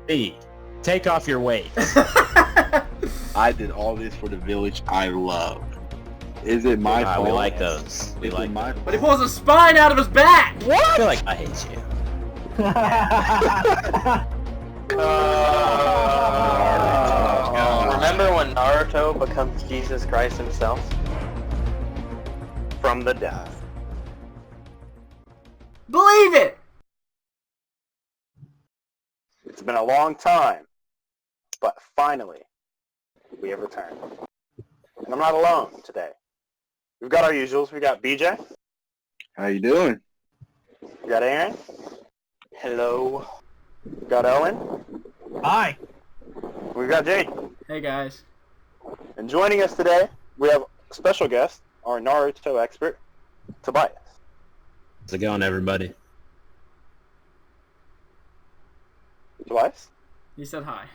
B, take off your weight. I did all this for the village I love. Is it my fault? We like those. We like my those. But he pulls a spine out of his back! I feel like I hate you. Remember when Naruto becomes Jesus Christ himself? From the dead. Believe it! It's been a long time, but finally, we have returned. And I'm not alone today. We've got our usuals. We got BJ. How you doing? We got Aaron. Hello. We got Owen. Hi. We've got Jade. Hey guys. And joining us today, we have a special guest, our Naruto expert, Tobias. How's it going, everybody? Tobias? He said hi.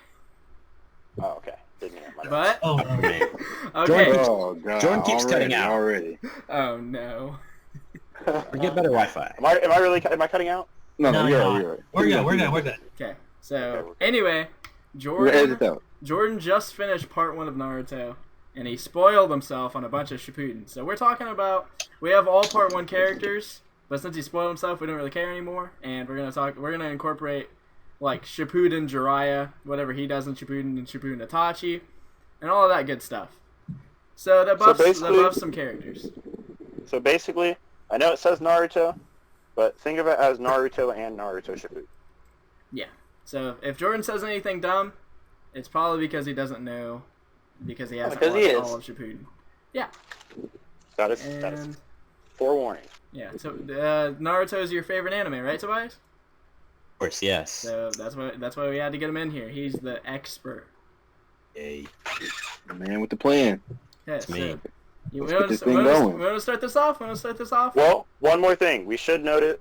Oh, okay. Didn't hear my But, Oh, Man. okay. Oh god. Jordan keeps cutting out. already. Oh no. Or get better Wi-Fi. Am I cutting out? No, you're you're right. We're good. Okay, so, Okay. anyway, We're edited Jordan, out. Jordan just finished part 1 of Naruto, and he spoiled himself on a bunch of Shippuden. So we're talking about, we have all part 1 characters, but since he spoiled himself, we don't really care anymore, and we're gonna incorporate, like, Shippuden Jiraiya, whatever he does in Shippuden, and Shippuden Itachi, and all of that good stuff. So that buffs some characters. So basically, I know it says Naruto, but think of it as Naruto and Naruto Shippuden. Yeah. So if Jordan says anything dumb, it's probably because he doesn't know, because he hasn't watched all of Shippuden. Yeah. That is forewarning. Yeah. So Naruto is your favorite anime, right, Tobias? Of course, yes. So that's why we had to get him in here. He's the expert. Yay. The man with the plan. Yeah, It's me. You Let's want get this to thing going. start this off? Want to start this off? Well, one more thing. We should note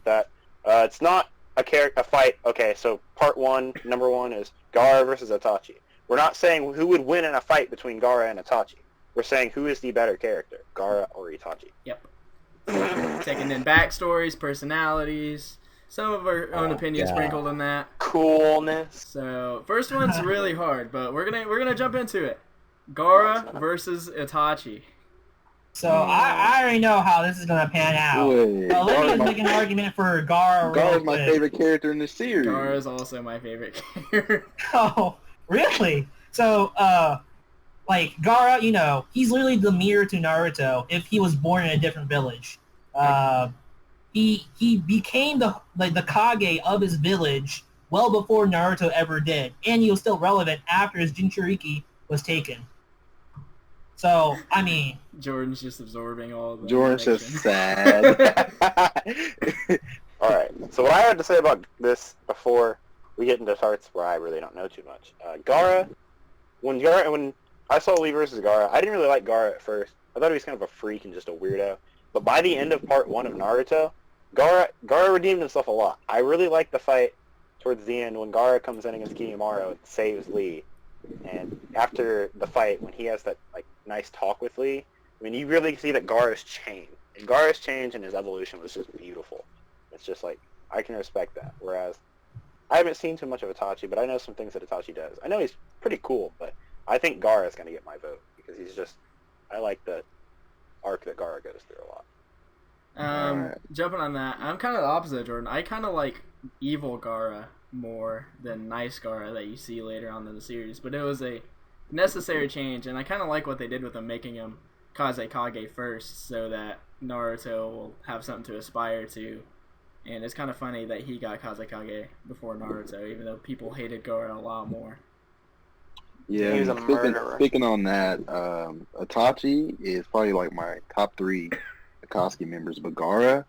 that it's not a fight. Okay, so part 1, number 1 is Gaara versus Itachi. We're not saying who would win in a fight between Gaara and Itachi. We're saying who is the better character, Gaara or Itachi. Yep. Taking in backstories, personalities, some of our own opinions sprinkled in that. Coolness. So first one's really hard, but we're gonna jump into it. Gaara versus Itachi. So I already know how this is gonna pan out. Wait, Let me just make an argument for Gaara. Gaara's my favorite character in the series. Gaara is also my favorite character. Oh, really? So, like Gaara, he's literally the mirror to Naruto if he was born in a different village. He became the Kage of his village well before Naruto ever did, and he was still relevant after his Jinchuriki was taken. So, I mean... Jordan's just absorbing all the Jordan's just information. sad. Alright, so what I had to say about this before we get into parts where I really don't know too much. Gaara, when I saw Lee versus Gaara, I didn't really like Gaara at first. I thought he was kind of a freak and just a weirdo. But by the end of part 1 of Naruto, Gaara redeemed himself a lot. I really liked the fight towards the end when Gaara comes in against Kiyomaru and saves Lee. And after the fight, when he has that nice talk with Lee, I mean, you really see that Gaara's changed. And Gaara's change and his evolution was just beautiful. It's just I can respect that. Whereas, I haven't seen too much of Itachi, but I know some things that Itachi does. I know he's pretty cool, but I think Gaara's going to get my vote because I like the arc that Gaara goes through a lot. Jumping on that, I'm kind of the opposite of Jordan. I kind of like evil Gaara more than nice Gaara that you see later on in the series, but it was a necessary change, and I kind of like what they did with him, making him Kazekage first, so that Naruto will have something to aspire to. And it's kind of funny that he got Kazekage before Naruto, even though people hated Gaara a lot more. Yeah, He was a murderer. speaking on that, Itachi is probably my top 3 Akatsuki members, but Gaara,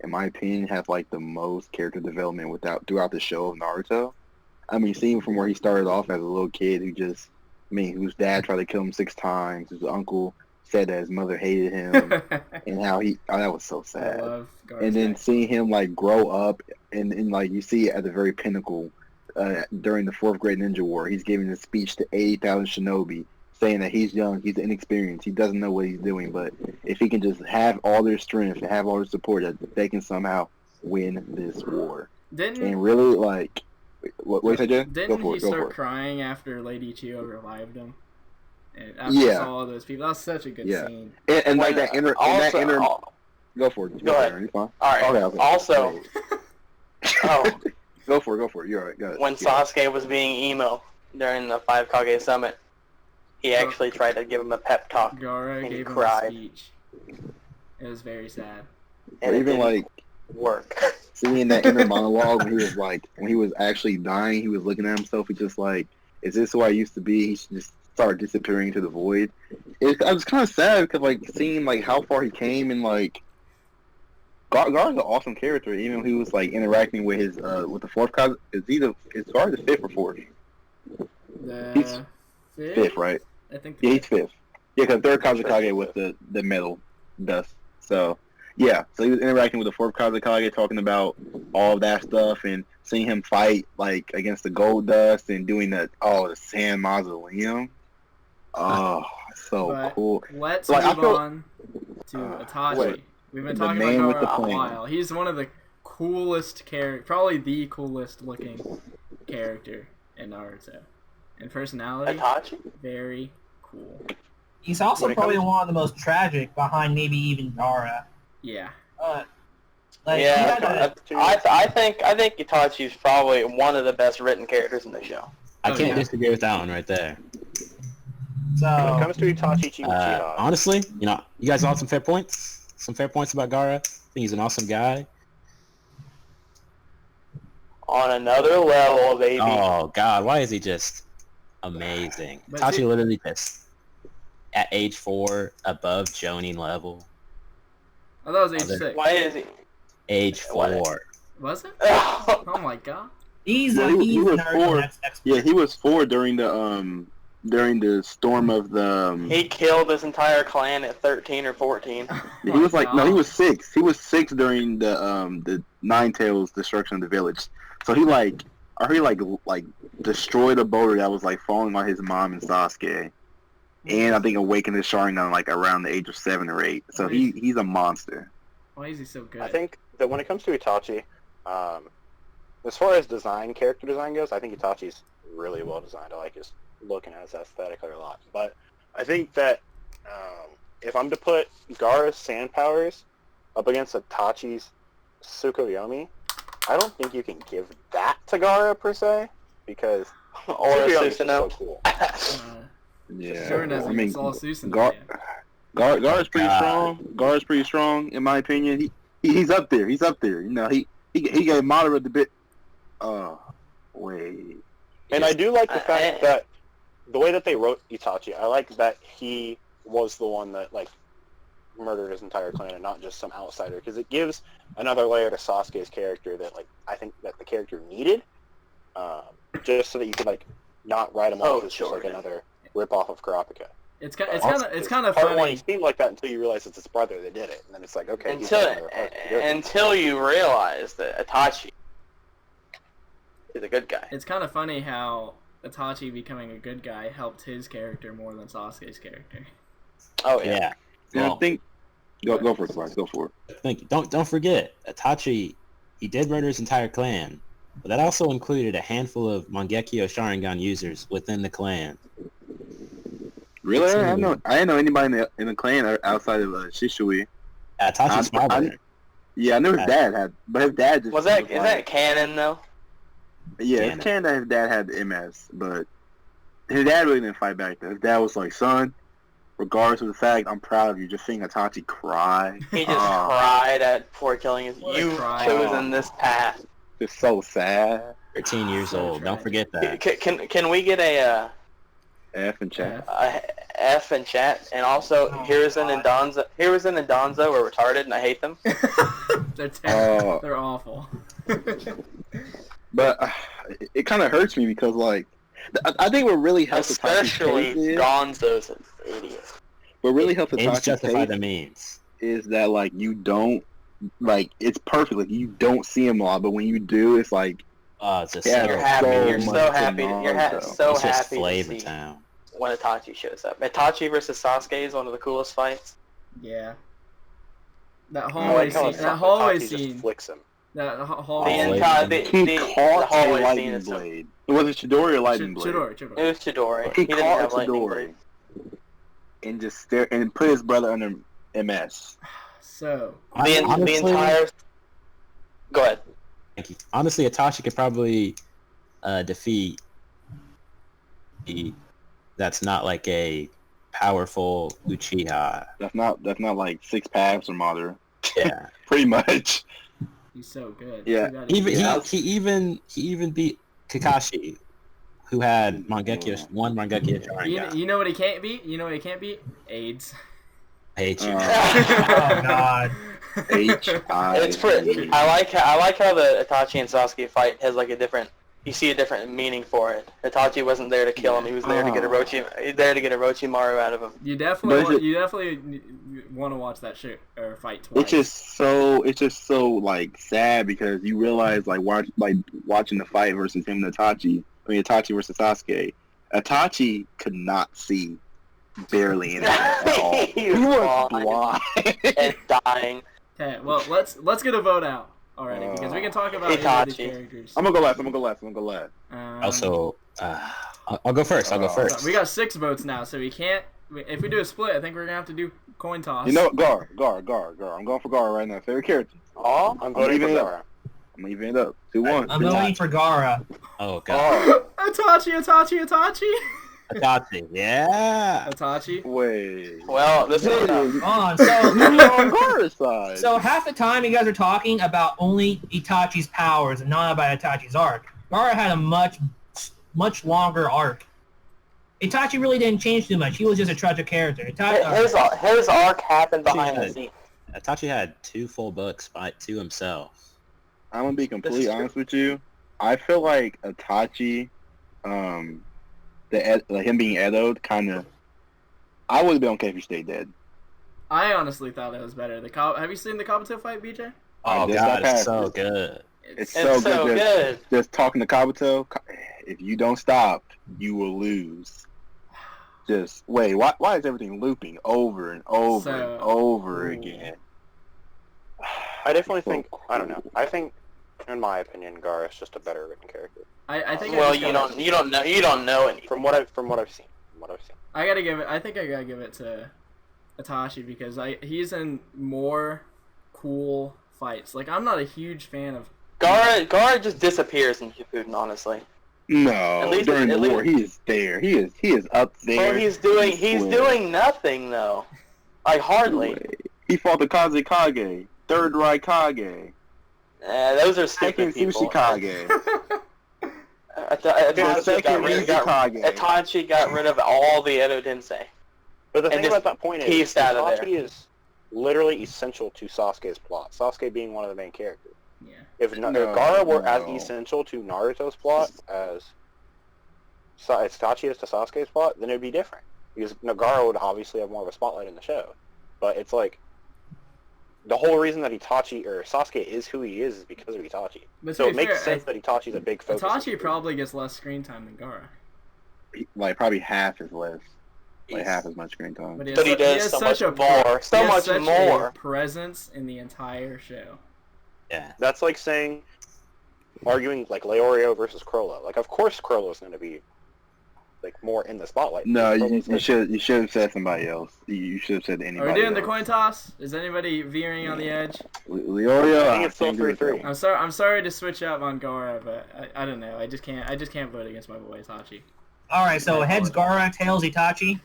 in my opinion, has the most character development throughout the show of Naruto. I mean, seeing from where he started off as a little kid whose dad tried to kill him 6 times, his uncle said that his mother hated him, and how that was so sad. I love Gaara's And then seeing him grow up, and you see it at the very pinnacle during the 4th Great Ninja War. He's giving a speech to 80,000 shinobi, saying that he's young, he's inexperienced, he doesn't know what he's doing, but if he can just have all their strength and have all their support, that they can somehow win this war. And really, What you say, Jen? Go Didn't for he it. Go start for it. crying after Lady Chio revived him? And after Yeah. saw all those people, that was such a good Yeah. scene. And like When, that inner, also, in that inner. al- Go for it. Go ahead. Aaron, you fine? all right. Okay. Also, Wait. oh, Go for it. You're all right. Go ahead. when Sasuke was being emo during the 5 Kage Summit, he actually tried to give him a pep talk, Gaara and he gave him a cried. speech. It was very sad. and Or it even didn't like work. seeing that inner monologue when he was actually dying, he was looking at himself. He just like, is this who I used to be? He should just start disappearing into the void. I was kind of sad because like seeing like how far he came and like Gar's an awesome character. Even when he was like interacting with his with the fourth cousin. Is Gar the fifth or fourth? He's The fifth, right? I think. Yeah, he's fifth. Yeah, because third Kazekage was the metal dust. So yeah, so he was interacting with the fourth Kazekage, talking about all of that stuff, and seeing him fight like against the gold dust and doing the sand mausoleum. Oh, so But cool. Let's Like, I move feel- on to Itachi. wait. We've been The talking man about with the Gaara a plan. while. He's one of the coolest probably the coolest looking character in Naruto. And personality, Itachi? very cool. He's also When it probably comes- one of the most tragic behind maybe even Gaara. Yeah. Like, he Yeah, had a- I think Itachi is probably one of the best written characters in the show. I Oh, can't yeah. disagree with that one right there. When it so comes to Itachi Uchiha, Honestly, you guys all have some fair points. Some fair points about Gaara. I think he's an awesome guy. on another level, baby. Oh God, why is he just amazing? But Itachi see- literally just at age 4 above Jonin level. I thought it was age Other- 6. Why is he? Age What? 4. Was it? Oh, Oh my god. he's Yeah, he he's was Naruto four. next expert. Yeah, he was 4 during the storm of the. he killed his entire clan at 13 or 14. He was Oh my like no, he God. was 6. He was 6 during the Nine Tails destruction of the village. So he like destroyed a boulder that was like falling on his mom and Sasuke, and I think awakened his Sharingan like around the age of 7 or 8. So he's a monster. Why is he so good? I think that when it comes to Itachi, as far as character design goes, I think Itachi's really well designed. I like his look and his aesthetic a lot. But I think that if I'm to put Gaara's sand powers up against Itachi's Tsukuyomi, I don't think you can give that to Gaara per se, because Or Tsukuyomi's just Susanoo. so cool. Yeah, Sure doesn't. I mean, It's all Susan. Gar's pretty God. strong. Gar's pretty strong in my opinion. He's up there. He's up there. You know, he gave Madara the bit. Oh, wait. And I do like the fact that the way that they wrote Itachi, I like that he was the one that like murdered his entire clan and not just some outsider, because it gives another layer to Sasuke's character that like I think that the character needed, just so that you could like not write him off as just like another ripoff of Kurapika. It's kind of Part one, he funny. seemed like that until you realize it's his brother that did it, and then it's like okay, he's not another part. Until you realize that Itachi is a good guy. It's kind of funny how Itachi becoming a good guy helped his character more than Sasuke's character. Oh Yeah. Yeah, Well, I think. Go for it, Clark. Go for it. thank you. Don't forget, Itachi, he did murder his entire clan, but that also included a handful of Mangekyo Sharingan users within the clan. Really? I didn't know anybody in the clan outside of Shishui. Itachi's father. Yeah, I knew his dad had, but his dad just Is that canon though? Yeah, Canon. it's canon that his dad had MS, but his dad really didn't fight back then. His dad was like, son, regardless of the fact, I'm proud of you. Just seeing Itachi cry. He just Oh, cried before killing his. What a You've cry. chosen this path. It's so sad. 13 years So old. Don't tragic. forget that. Can we get a F and chat. F in chat? And also, Oh, Hiruzen and God. Danzo are retarded, and I hate them. They're terrible. Oh. They're awful. But it kind of hurts me because, like, I think what really helps Especially Itachi's case is, Gonzo's an idiot. what really helps Ends Itachi's justify case the means. is that, like, you don't, like, it's perfect. Like, you don't see him a lot, but when you do, it's like, Oh, it's just Yeah, You're so happy. so You're much so to happy. You're Naruto. so it's just happy Flavor to see Town. when Itachi shows up. Itachi versus Sasuke is one of the coolest fights. Yeah. That I hallway like how scene. That hallway Itachi just scene. flicks him. The hall. The Oh, entire He the caught a hallway scene lightning is so. blade. Was it Chidori or lightning blade? Chidori. It was Chidori. He He didn't caught have lightning Chidori blade. and just stare and put his brother under MS. So The Honestly, entire. Go ahead. thank you. Honestly, Itachi could probably defeat that's not like a powerful Uchiha. That's not like 6 paths or Madara. Yeah. Pretty much. he's so good. Yeah. Too bad he- He even beat Kakashi, who had one Mangekyo Sharingan. You know what he can't beat? You know what he can't beat? AIDS. I hate you. Oh God. It's pretty. I like how the Itachi and Sasuke fight has like a different. You see a different meaning for it. Itachi wasn't there to kill him. He was there to get Orochimaru out of him. You definitely want to watch that shit or fight twice. It's just so like sad because you realize watching the fight versus him and Itachi versus Sasuke. Itachi could not see barely anything at all. He was blind and dying. Okay, well let's get a vote out already because we can talk about any of these Itachi. characters. I'm gonna go last. Also, I'll go first. We got 6 votes now, so we can't. If we do a split, I think we're gonna have to do coin toss. You know what? Gar. I'm going for Gar right now. Favorite character. Oh, I'm voting for Gaara. I'm gonna even it up. 2-1. I'm voting for Gaara. Oh god. Itachi. Itachi. Yeah. Itachi. Wait. Well, this is Hold on. You're on Gaara's side. So half the time you guys are talking about only Itachi's powers and not about Itachi's arc. Gaara had a much longer arc. Itachi really didn't change too much. He was just a tragic character. his arc happened behind the scenes. Itachi had 2 full books to himself. I'm gonna be completely honest with you. I feel like Itachi, him being Edo'd, kind of. I would have been okay if he stayed dead. I honestly thought it was better. Have you seen the Kabuto fight, BJ? Oh god, it's so good. It's so good. Just talking to Kabuto. If you don't stop, you will lose. Just wait. Why is everything looping over and over and over again? I definitely think. I don't know. I think, in my opinion, Gaara is just a better written character. I think. Well, you don't know anything. From what I've seen. I gotta give it. I think I gotta give it to Itachi because he's in more cool fights. Like I'm not a huge fan of Gaara just disappears in Shippuden, honestly. No, during the war, he is there. He is up there. Well, he's doing nothing though. Like hardly. He fought the Kazekage, Third Raikage. Those are stupid second people. Tsuchikage. Itachi got rid of all the Edo Tensei. But the thing about that point is, Itachi is literally essential to Sasuke's plot. Sasuke being one of the main characters. Yeah. If Gaara were as essential to Naruto's plot as Itachi is to Sasuke's plot, then it would be different. Because Gaara would obviously have more of a spotlight in the show. But it's like, the whole reason that Itachi, or Sasuke is who he is because of Itachi. But so it makes sense that Itachi's a big focus. Itachi probably gets less screen time than Gaara. Like, probably half as less. Like, half as much screen time. But he does so much more. So much more. Presence in the entire show. Yeah. That's like saying, arguing like Leorio versus Crollo. Like, of course Crollo's going to be like more in the spotlight. No, you should have said somebody else. You should have said anybody. Are we doing else. the coin toss? Is anybody veering on the edge? Leorio, I think it's still 3-3. I'm sorry to switch up on Gaara, but I don't know. I just can't vote against my boy Itachi. All right, so heads Gaara, tails Itachi.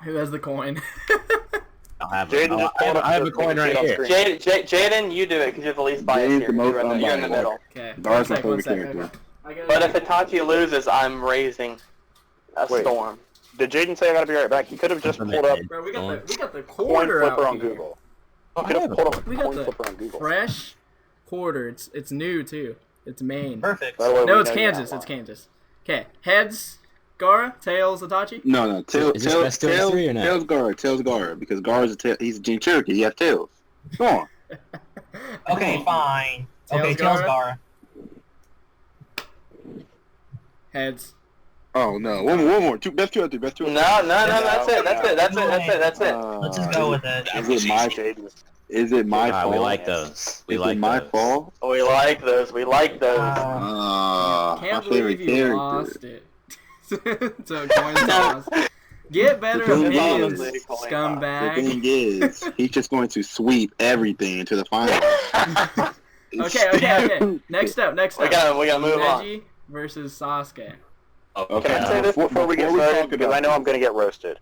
Who has the coin? I have a coin right here. Jaden, you do it because you're the least biased here. You're in the middle. Okay. Gaara's my favorite character. But if Itachi loses, I'm raising a storm. Did Jaden say I gotta be right back? He could have just pulled up Bro, we got the coin quarter flipper out on here. Google. He could have pulled up We a got coin the flipper on Google. fresh quarter. It's new too. It's Maine. Perfect. By the way, No, we it's know you're Kansas. not It's lying. Kansas. Okay, heads Gaara, tails Itachi. No, Is this best of 3 or not? Tails Gaara, because Gaara's he's Jin Cherokee. He has tails. Come on. Okay, fine. Tails Okay, tails Gaara? Gaara. Heads. Oh no, one more. Best two out there. No, that's it. Let's just go with it. Is it my Is it my fault? We like those. We Is like it my those. fault? We like those. We like those. My Can't favorite believe you character. lost it. So coin toss. Get better The thing opinions, is- The The scumbag. thing is, he's just going to sweep everything into the final. Okay. Next up. We gotta move on. Neji versus Sasuke. Okay. Can I say this before we get before we started? talk Because about I know I'm going to get roasted.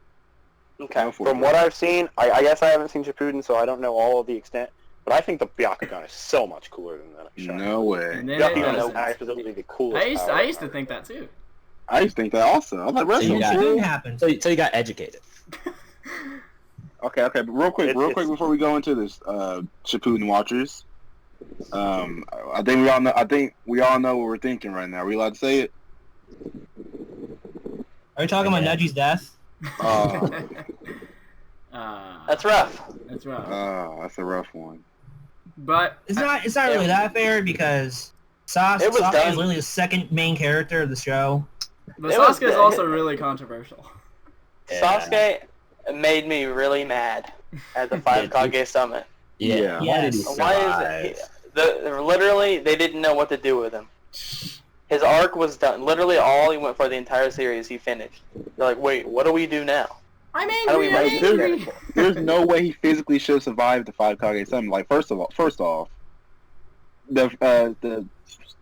Okay. From what I've seen, I guess I haven't seen Shippuden, so I don't know all of the extent. But I think the Byakugan is so much cooler than that. No way. And then it Byakugan is doesn't. absolutely the coolest. I used to think that too. I used to think that also. I was like, So you wrestling got- cool. Shippuden happened. So you got educated. Okay, but real quick It's- before we go into this, Shippuden watchers. I think we all know what we're thinking right now. Are we allowed to say it? Are you talking about Neji's death? That's rough. That's rough. That's a rough one. But It's not really that fair because Sasuke It was is done. literally the second main character of the show. but It was Sasuke is good. also really controversial. Sasuke made me really mad at the 5 Kage Summit. Yeah. Why did he Yes. Why survive? is it? Literally, they didn't know what to do with him. His arc was done. Literally, all he went for the entire series, he finished. They're like, wait, what do we do now? I'm How do we angry. make I'm this angry. character? There's no way he physically should have survived the 5 Kage Summon. Like first off, the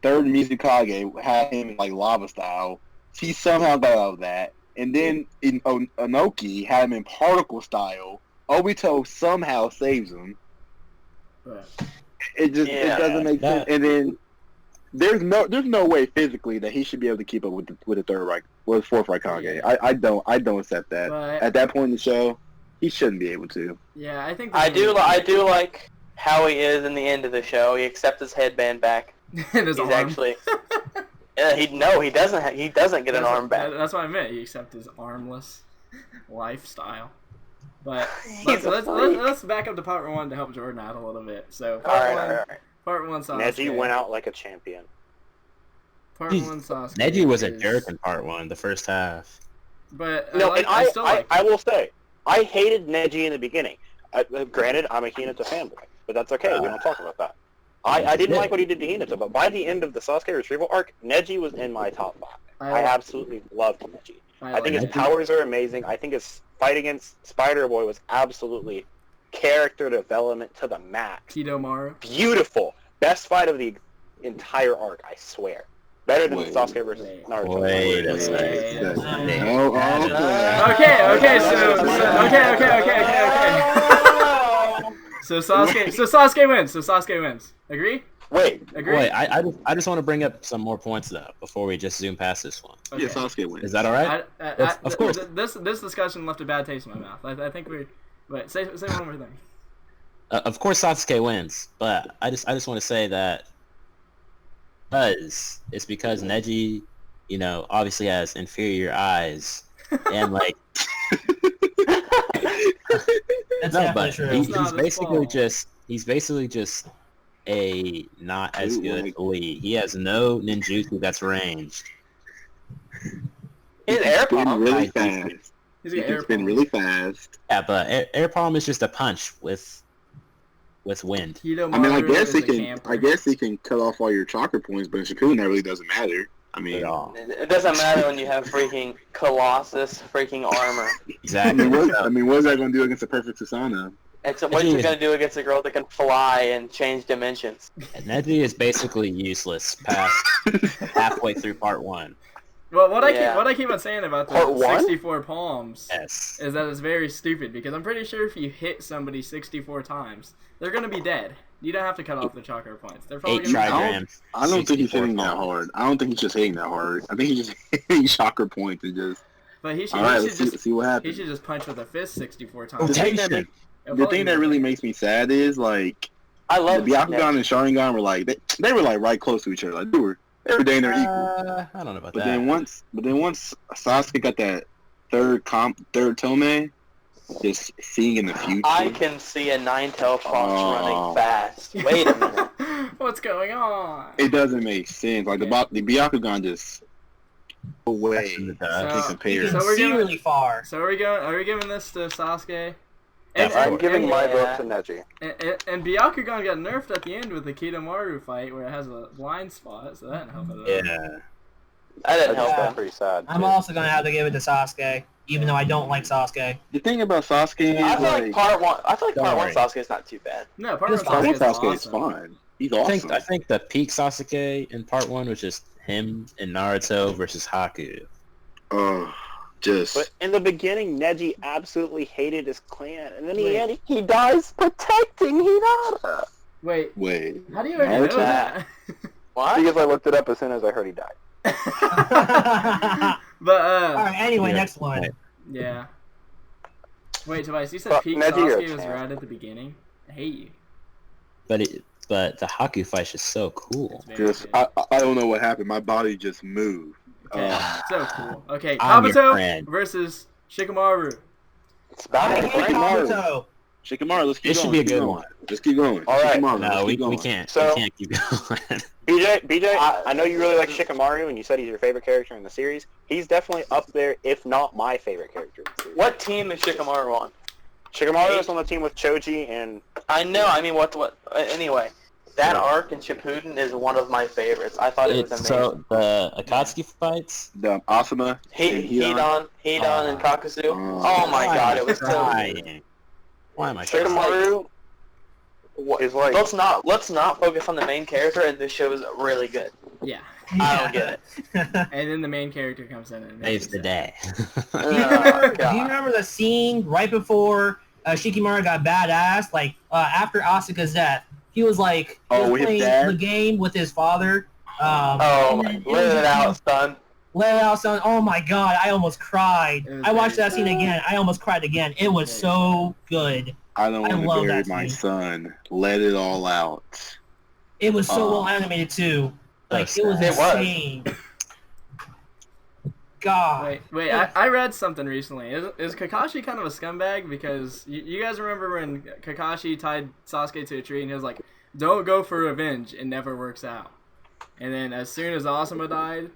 third Mizukage had him in like lava style. He somehow got out of that, and then in Onoki had him in particle style. Obito somehow saves him. But It doesn't make sense. That- And then there's no way physically that he should be able to keep up with the third fourth Raikage. I don't accept that. But- At that point in the show, he shouldn't be able to. yeah, I think I do like how he is in the end of the show. He accepts his headband back. in his He's arm. actually. Yeah, he doesn't. He doesn't get an arm back. That's what I meant. He accepts his armless lifestyle. But He's a freak. let's back up to part 1 to help Jordan out a little bit. So All part right. 1, part 1 Sasuke. Neji went out like a champion. Part 1 Sasuke. Neji was a is- jerk in part 1, the first half. But No, I and I still like. will say, I hated Neji in the beginning. Granted, I'm a Hinata fanboy, but that's okay. We don't talk about that. I didn't like what he did to Hinata, but by the end of the Sasuke retrieval arc, Neji was in my top 5. I absolutely loved Neji. I think his Neji. powers are amazing. I think his fight against Spider-Boy was absolutely character development to the max. Kidomaru. Beautiful. Best fight of the entire arc, I swear. Better than Wait. Sasuke versus Wait. Naruto. Wait a Wait. second. Okay. So Sasuke wins. Agree? Wait, Agree? Wait, I just want to bring up some more points though before we just zoom past this one. Okay. Yeah, Sasuke wins. Is that all right? Of course. This discussion left a bad taste in my mouth. I think we. Wait, say one more thing. Of course, Sasuke wins, but I just want to say that it's because Neji, obviously has inferior eyes, and like That's no, definitely but true. It's not he's basically just a not as Ooh, good like- Lee. He has no ninjutsu that's ranged. His air Spin palm. really I- fast. He's He got can air spin palms. really fast. Yeah, but air palm is just a punch with wind. Kidomaru I mean, I is a camper. guess he can cut off all your chakra points, but in Shippuden that really doesn't matter. I mean, At all. It doesn't matter when you have freaking Colossus freaking armor. I Exactly. mean, what is that going to do against a perfect Susano? It's what you're gonna do against a girl that can fly and change dimensions. Neji is basically useless past halfway through part 1. Well, what Yeah. I keep on saying about the Part one? 64 palms Yes. is that it's very stupid because I'm pretty sure if you hit somebody 64 times, they're gonna be dead. You don't have to cut off the chakra points. They're probably 8 gonna be dead. trigrams. I don't think he's 64 hitting that palms. hard. I don't think he's just hitting that hard. I think he's just hitting chakra points and just. But he should, All right, he let's should see, just see what he happens. should just punch with a fist 64 The times. thing that the thing that really makes me sad is like I the love Byakugan and Sharingan were like they were like right close to each other. Like they were dang near equal. I don't know about But that. then once Sasuke got that third Tome, just seeing in the future. I can see a nine-tailed fox Oh. running fast. Wait a minute. What's going on? It doesn't make sense. Like the Byakugan just away. That's in the I dust. can't So- compare. You So can we're see giving- really far. So are we giving this to Sasuke? And, I'm and, I'm giving and, my Yeah. vote to Neji. and Byakugan got nerfed at the end with the Kidomaru fight where it has a blind spot, so that didn't help it at all. Yeah. That didn't I help just Yeah. him. felt pretty sad. I'm too. also gonna have to give it to Sasuke, even though I don't like Sasuke. The thing about Sasuke is I feel like part one. I feel like part one Sorry. Sasuke is not too bad. No, part It's of Part fine. one Sasuke is Sasuke is awesome. fine. He's I awesome. think the peak Sasuke in part 1 was just him and Naruto versus Haku. Just But in the beginning, Neji absolutely hated his clan, and then Wait. he dies protecting Hinata. Wait, wait. how do you already know Naruto? that? What? Because I looked it up as soon as I heard he died. But Alright, anyway, Yeah. next one. yeah. Wait, Tobias, you said But peak Neji, you're a Sasuke was champ. right at the beginning. I hate you. But the Haku fight's just so cool. It's very Just good. I don't know what happened. My body just moved. Okay, so cool. Okay, I'm your Kabuto friend. versus Shikamaru. It's I bad. hate Kabuto. Shikamaru, let's keep This should going. be a good keep one. going. Let's keep going. All right. Shikamaru, No, let's we keep going. can't. So- we can't keep going. BJ, I know you really like Shikamaru, and you said he's your favorite character in the series. He's definitely up there, if not my favorite character in the series. What team is Shikamaru on? Shikamaru is on the team with Choji, and I know. I mean, what? Anyway, that arc in Shippuden is one of my favorites. I thought it was amazing. So the Akatsuki fights. The Asuma. and Hidan, and Kakuzu. Oh. Oh my Why god, am it was I so. crying? Why am I crying? Shikamaru What? is like... Let's not focus on the main character, and this show is really good. Yeah. I don't get it. And then the main character comes in and Saves the day. Do you remember? God. Do you remember the scene right before Shikamaru got badass? Like after Asuka's death, he was like with his playing dad? the game with his father. Oh, and then let it out, son. Let it out, son. Oh my god, I almost cried. It was I watched very that scene again. I almost cried again. It was Very so good. I don't I want love to bury that my scene. son. Let it all out. It was so Oh. well animated too. Like So it was sad. It was. insane. God. Wait, I read something recently. Is Kakashi kind of a scumbag? Because you guys remember when Kakashi tied Sasuke to a tree and he was like, don't go for revenge, it never works out. And then as soon as Asuma died,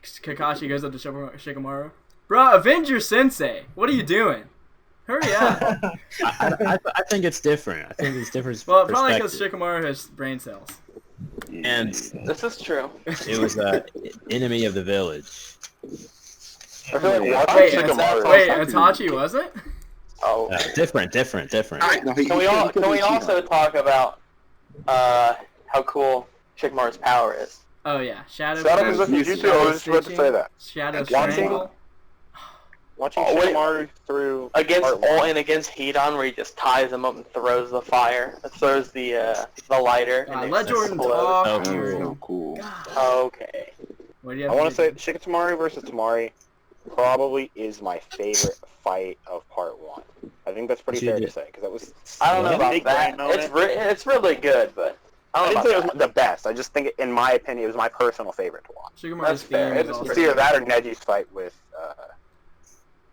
Kakashi goes up to Shikamaru. Bro, avenge your sensei. What are you doing? Hurry up. I think it's different. I think it's different. Well, probably because perspective. Shikamaru has brain cells. And This is true. it was a enemy of the village. I feel like watching Wait, Shikamaru... wait, Itachi wasn't? Oh. Different. No, Can we also talk about how cool Shikamaru's power is? Oh yeah, Shadow. Shadow Fist, Fist is Jutsu, I was just about to Stitching, say that. Shadow Watching- Strangle. Watching Oh, wait. Shikamaru through... Against part one. against Hidan, where he just ties him up and throws the fire, throws the lighter. and it Let Jordan explodes. talk. Oh, That's cool. so cool. Okay. What do you I have want to say say? Shikamaru versus Tamari probably is my favorite fight of part one. I think that's pretty You fair to did- say, because that was... I don't know a about big that. brain moment. It's really good, but I I don't didn't know say it about was the best. I just think, in my opinion, it was my personal favorite to watch. Shikamaru's That's fair. theme is It's also It's either that or Neji's fight with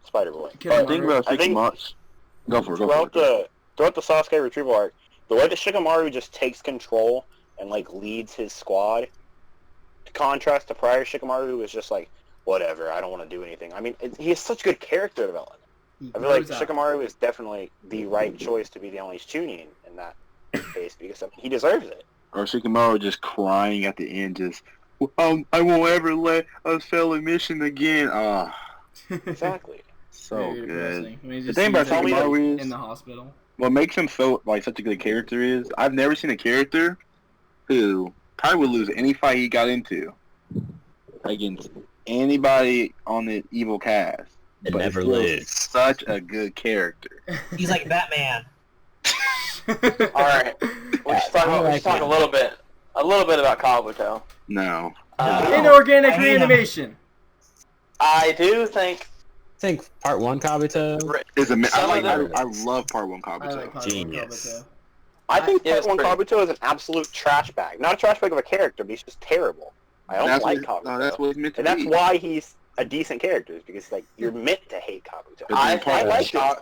Spider-Boy. Kill Think Maru. about I think- Shikamaru. Go for it. Throughout the Sasuke retrieval arc, the way that Shikamaru just takes control and like leads his squad, to contrast to prior Shikamaru, who was just like, whatever, I don't want to do anything. I mean, he has such good character development. He I feel like grows up. Shikamaru is definitely the right choice to be the only Chunin in that case, because he deserves it. Or Shikamaru just crying at the end, just, I won't ever let us fail a mission again. Exactly. So Very good. depressing. When he The just thing about sees it Shikamaru in is, the hospital. what makes him so like such a good character is, I've never seen a character who probably would lose any fight he got into against anybody on the evil cast. And but never still lose. Such a good character. He's like Batman. All right. Let's talk a little bit about Kabuto. No. Inorganic I hate him. reanimation. I do think I think part one Kabuto. It's a, Some of them- I love part one I like Kabuto. Kabuto. Genius. I think Yeah, Part it's 1 pretty- Kabuto is an absolute trash bag. Not a trash bag of a character, but he's just terrible. I don't like Kabuto. No, that's what it's meant to And that's be. why he's a decent character, is because like you're meant to hate Kabuto. But I then part think one-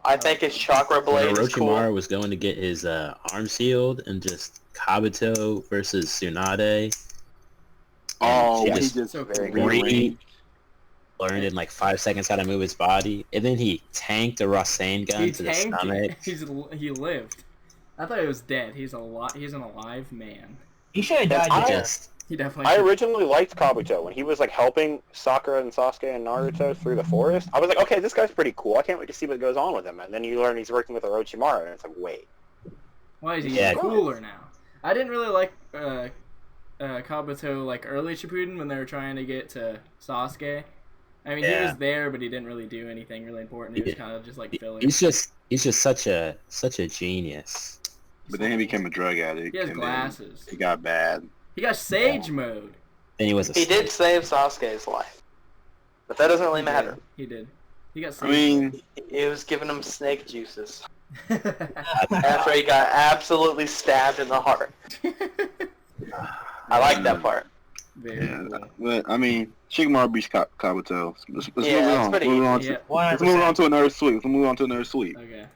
I think his chakra When blade is cool. Orochimaru was going to get his arm sealed, and just Kabuto versus Tsunade. Oh, She he just just So very cool. good. learned in like 5 seconds how to move his body, and then he tanked a Rasengan gun He to the tanked stomach. it. He lived. I thought he was dead. He's He's an alive man. He should have died. He there. just He definitely. I originally liked Kabuto when he was like helping Sakura and Sasuke and Naruto through the forest. I was like, okay, this guy's pretty cool. I can't wait to see what goes on with him. And then you learn he's working with Orochimaru, and it's like, wait. Why is he Yeah. cooler now? I didn't really like Kabuto like early Shippuden when they were trying to get to Sasuke. I mean, he Yeah. was there, but he didn't really do anything really important. He was kind of just like filler. he's just such a genius. But then he became a drug addict. He has and glasses. then It got bad. He got Sage mode. Then he was a He did save Sasuke's life, but that doesn't really matter. He did. He got I Sage mean, He was giving him snake juices mode. after he got absolutely stabbed in the heart. I like that part. Very yeah. cool. But I mean, Shikamaru beats Kabuto. Let's Yeah, move that's on. pretty Move easy. on Yeah. to, let's move on to another sweep. Let's move on to another sweep. Okay.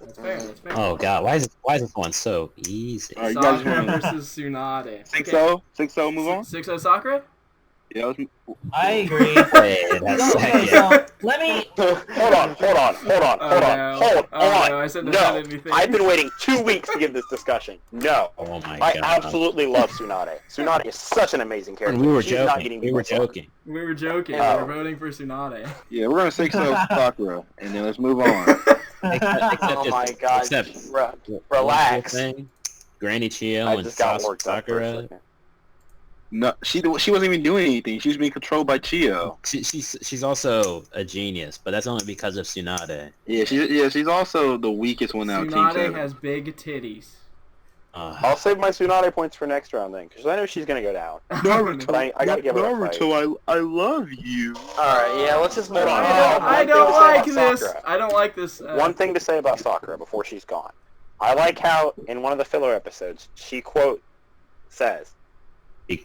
That's fair. That's fair. Oh god, why is this one so easy? All right, you guys Sakura wanna- versus Tsunade. 6-0? 6-0, move on? 6-0 Sakura? Yeah, let's, I agree. Wait, that's Okay, second. so let me. Hold on. Oh, no, I shouldn't have said anything. I've been waiting 2 weeks to give this discussion. No. Oh my I god. absolutely love Tsunade. Tsunade is such an amazing character. We were She's not joking. getting We were much love. joking. We were joking. Oh. We were voting for Tsunade. yeah, we're going to 6-0 Sakura, and then let's move on. Except Oh if- my god, except relax. Thing, Granny Chio I and just got worked up for a Sakura. second. No, she wasn't even doing anything. She was being controlled by Chio. She's also a genius, but that's only because of Tsunade. Yeah, she's also the weakest one out of Team Tsunade 7. has big titties. I'll save my Tsunade points for next round then, because I know she's going to go down. Naruto, But I gotta give her a fight. Naruto, I love you. Alright, yeah, let's just move on. I One don't thing to say like about this. Sakura. I don't like this. One thing to say about Sakura before she's gone. I like how, in one of the filler episodes, she, quote, says,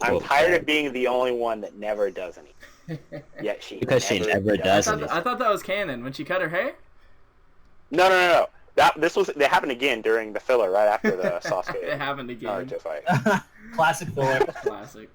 I'm tired of being the only one that never does anything. Yet she Because she never I does thought, anything. I thought that was canon when she cut her hair. No. They happened again during the filler right after the Sasuke It happened again. Naruto fight. Classic filler. Classic.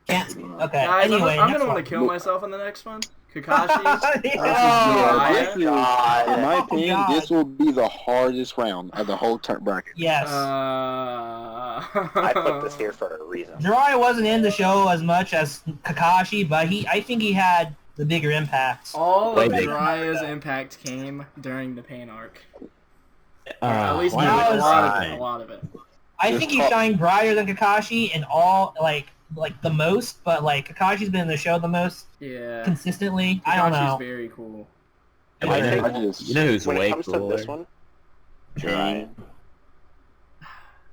Can't. Okay. Guys, Anyway, I'm next gonna one. want to kill myself in the next one. Kakashi versus Yeah, this Jiraiya. is, God. in my Oh, opinion, God. this will be the hardest round of the whole turn bracket. Yes. I put this here for a reason. Jiraiya wasn't in the show as much as Kakashi, but I think he had the bigger impact. All Way of bigger. Jiraiya's impact came during the pain arc. At At least why not a was- lot of it. A lot of it. I think he shined brighter than Kakashi in all like the most, but like Kakashi's been in the show the most Yeah. consistently. I don't Kakashi's know. very cool. You I know, think- you know who's When it way comes cooler? to this one, Jiraiya.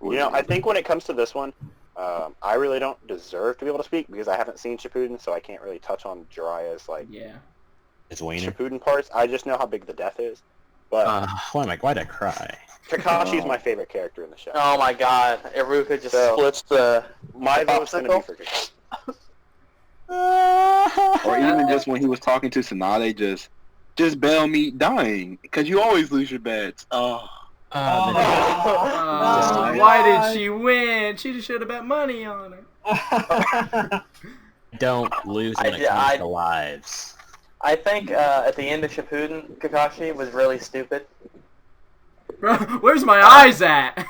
you know, I think when it comes to this one, I really don't deserve to be able to speak because I haven't seen Shippuden, so I can't really touch on Jiraiya's like Yeah. It's Wiener. Shippuden parts. I just know how big the death is. But Why'd I cry? Kakashi's my favorite character in the show. Oh my god, Iruka just So- splits the... My vote's gonna be popsicle? for Kakashi. Or even just when he was talking to Tsunade, just bail me dying, because you always lose your bets. Oh. Oh, Why did she win? She just should have bet money on her. Don't lose when it comes to lives. I think at the end of Shippuden, Kakashi was really stupid. Bro, where's my eyes at?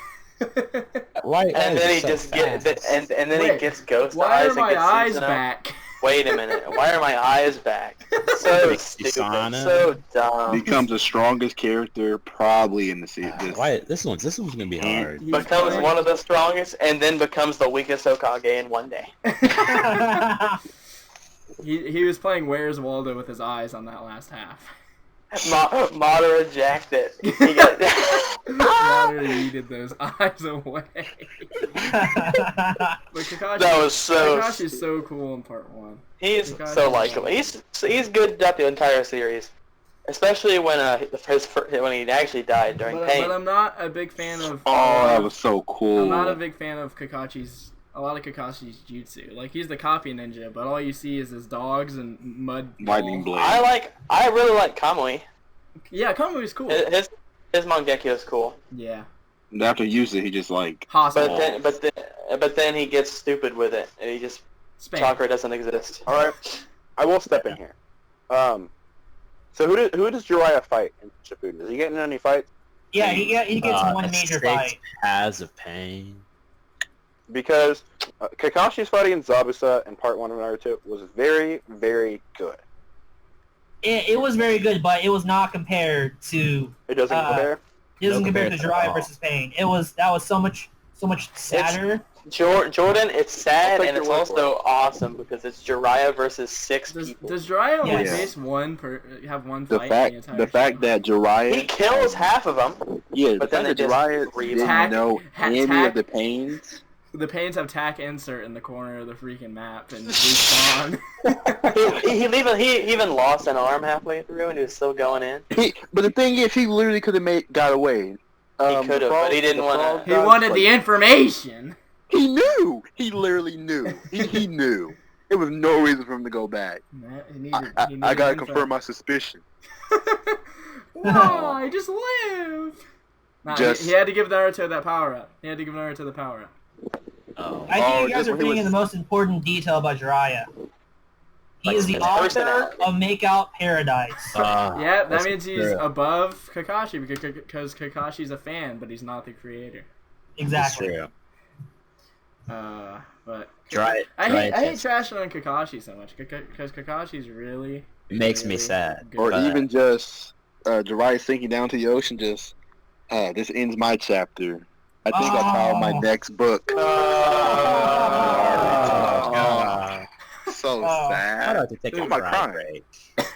Why? And then he just gets and then he Wait, gets ghost Why eyes are and my gets eyes Susanoo. back? Wait a minute. Why are my eyes back? So stupid. Susanoo. So dumb. Becomes the strongest character probably in the series. Why? This one's gonna be hard. He's Becomes fine. one of the strongest and then becomes the weakest Hokage in one day. He was playing Where's Waldo with his eyes on that last half. Madara jacked it. He got... Water yeeted those eyes away. But Kakashi, That was so... Kakashi's so cool in part 1. He's Kakashi's so likable. He's good throughout the entire series, especially when when he actually died during But pain. I'm not a big fan of. Oh, that was so cool. I'm not a big fan of a lot of Kakashi's jutsu. Like, he's the copy ninja, but all you see is his dogs and mud. Lightning balls. blade. I really like Kamui. Yeah, Kamui's cool. His Mangekyo is cool, Yeah. And after he used it, he just like... Hospital. but then he gets stupid with it, and he just Spam. chakra doesn't exist. All right. I will step in here. So who does Jiraiya fight in Shippuden? Does he get in any fights? Yeah, he gets one major 6 fight. Paths of Pain. Because Kakashi's fight against Zabuza in Part 1 of Naruto was very, very good. It was very good, but it was not compared to. It doesn't compare? It doesn't No compare to comparison at Jiraiya all. versus Pain. That was so much sadder. Jordan, it's sad I'll take and your it's word for also awesome because it's Jiraiya versus 6 Does people. Jiraiya only Yes. face have one The fight fact, in the entire the fact show? that Jiraiya, He kills half of them. yeah, the but then fact that they just Jiraiya revive. didn't Tack- know any tack- of the pains. The Pains have tack insert in the corner of the freaking map and respawn. he even lost an arm halfway through and he was still going in. But the thing is, he literally could have got away. He could have, but he didn't want He to. wanted the information. He knew. He literally knew. He knew. There was no reason for him to go back. He needed I gotta info. confirm my suspicion. Why? Just live. Nah, Just- he had to give Naruto that power up. He had to give Naruto the power up. Oh. I think you just guys are when he forgetting was- the most important detail about Jiraiya. He Like is the his author personality. of Makeout Paradise. Yeah, that that's means he's true. above Kakashi because Kakashi's a fan, but he's not the creator. That's Exactly. true. But Jiraiya, I hate just- trashing on Kakashi so much because Kakashi's really. It makes me really sad. good. Or But- even just Jiraiya sinking down to the ocean. Just this ends my chapter. I think I found my Oh. next book. Ah. So Oh. Shout sad. out to take Who a am I cry crying? break.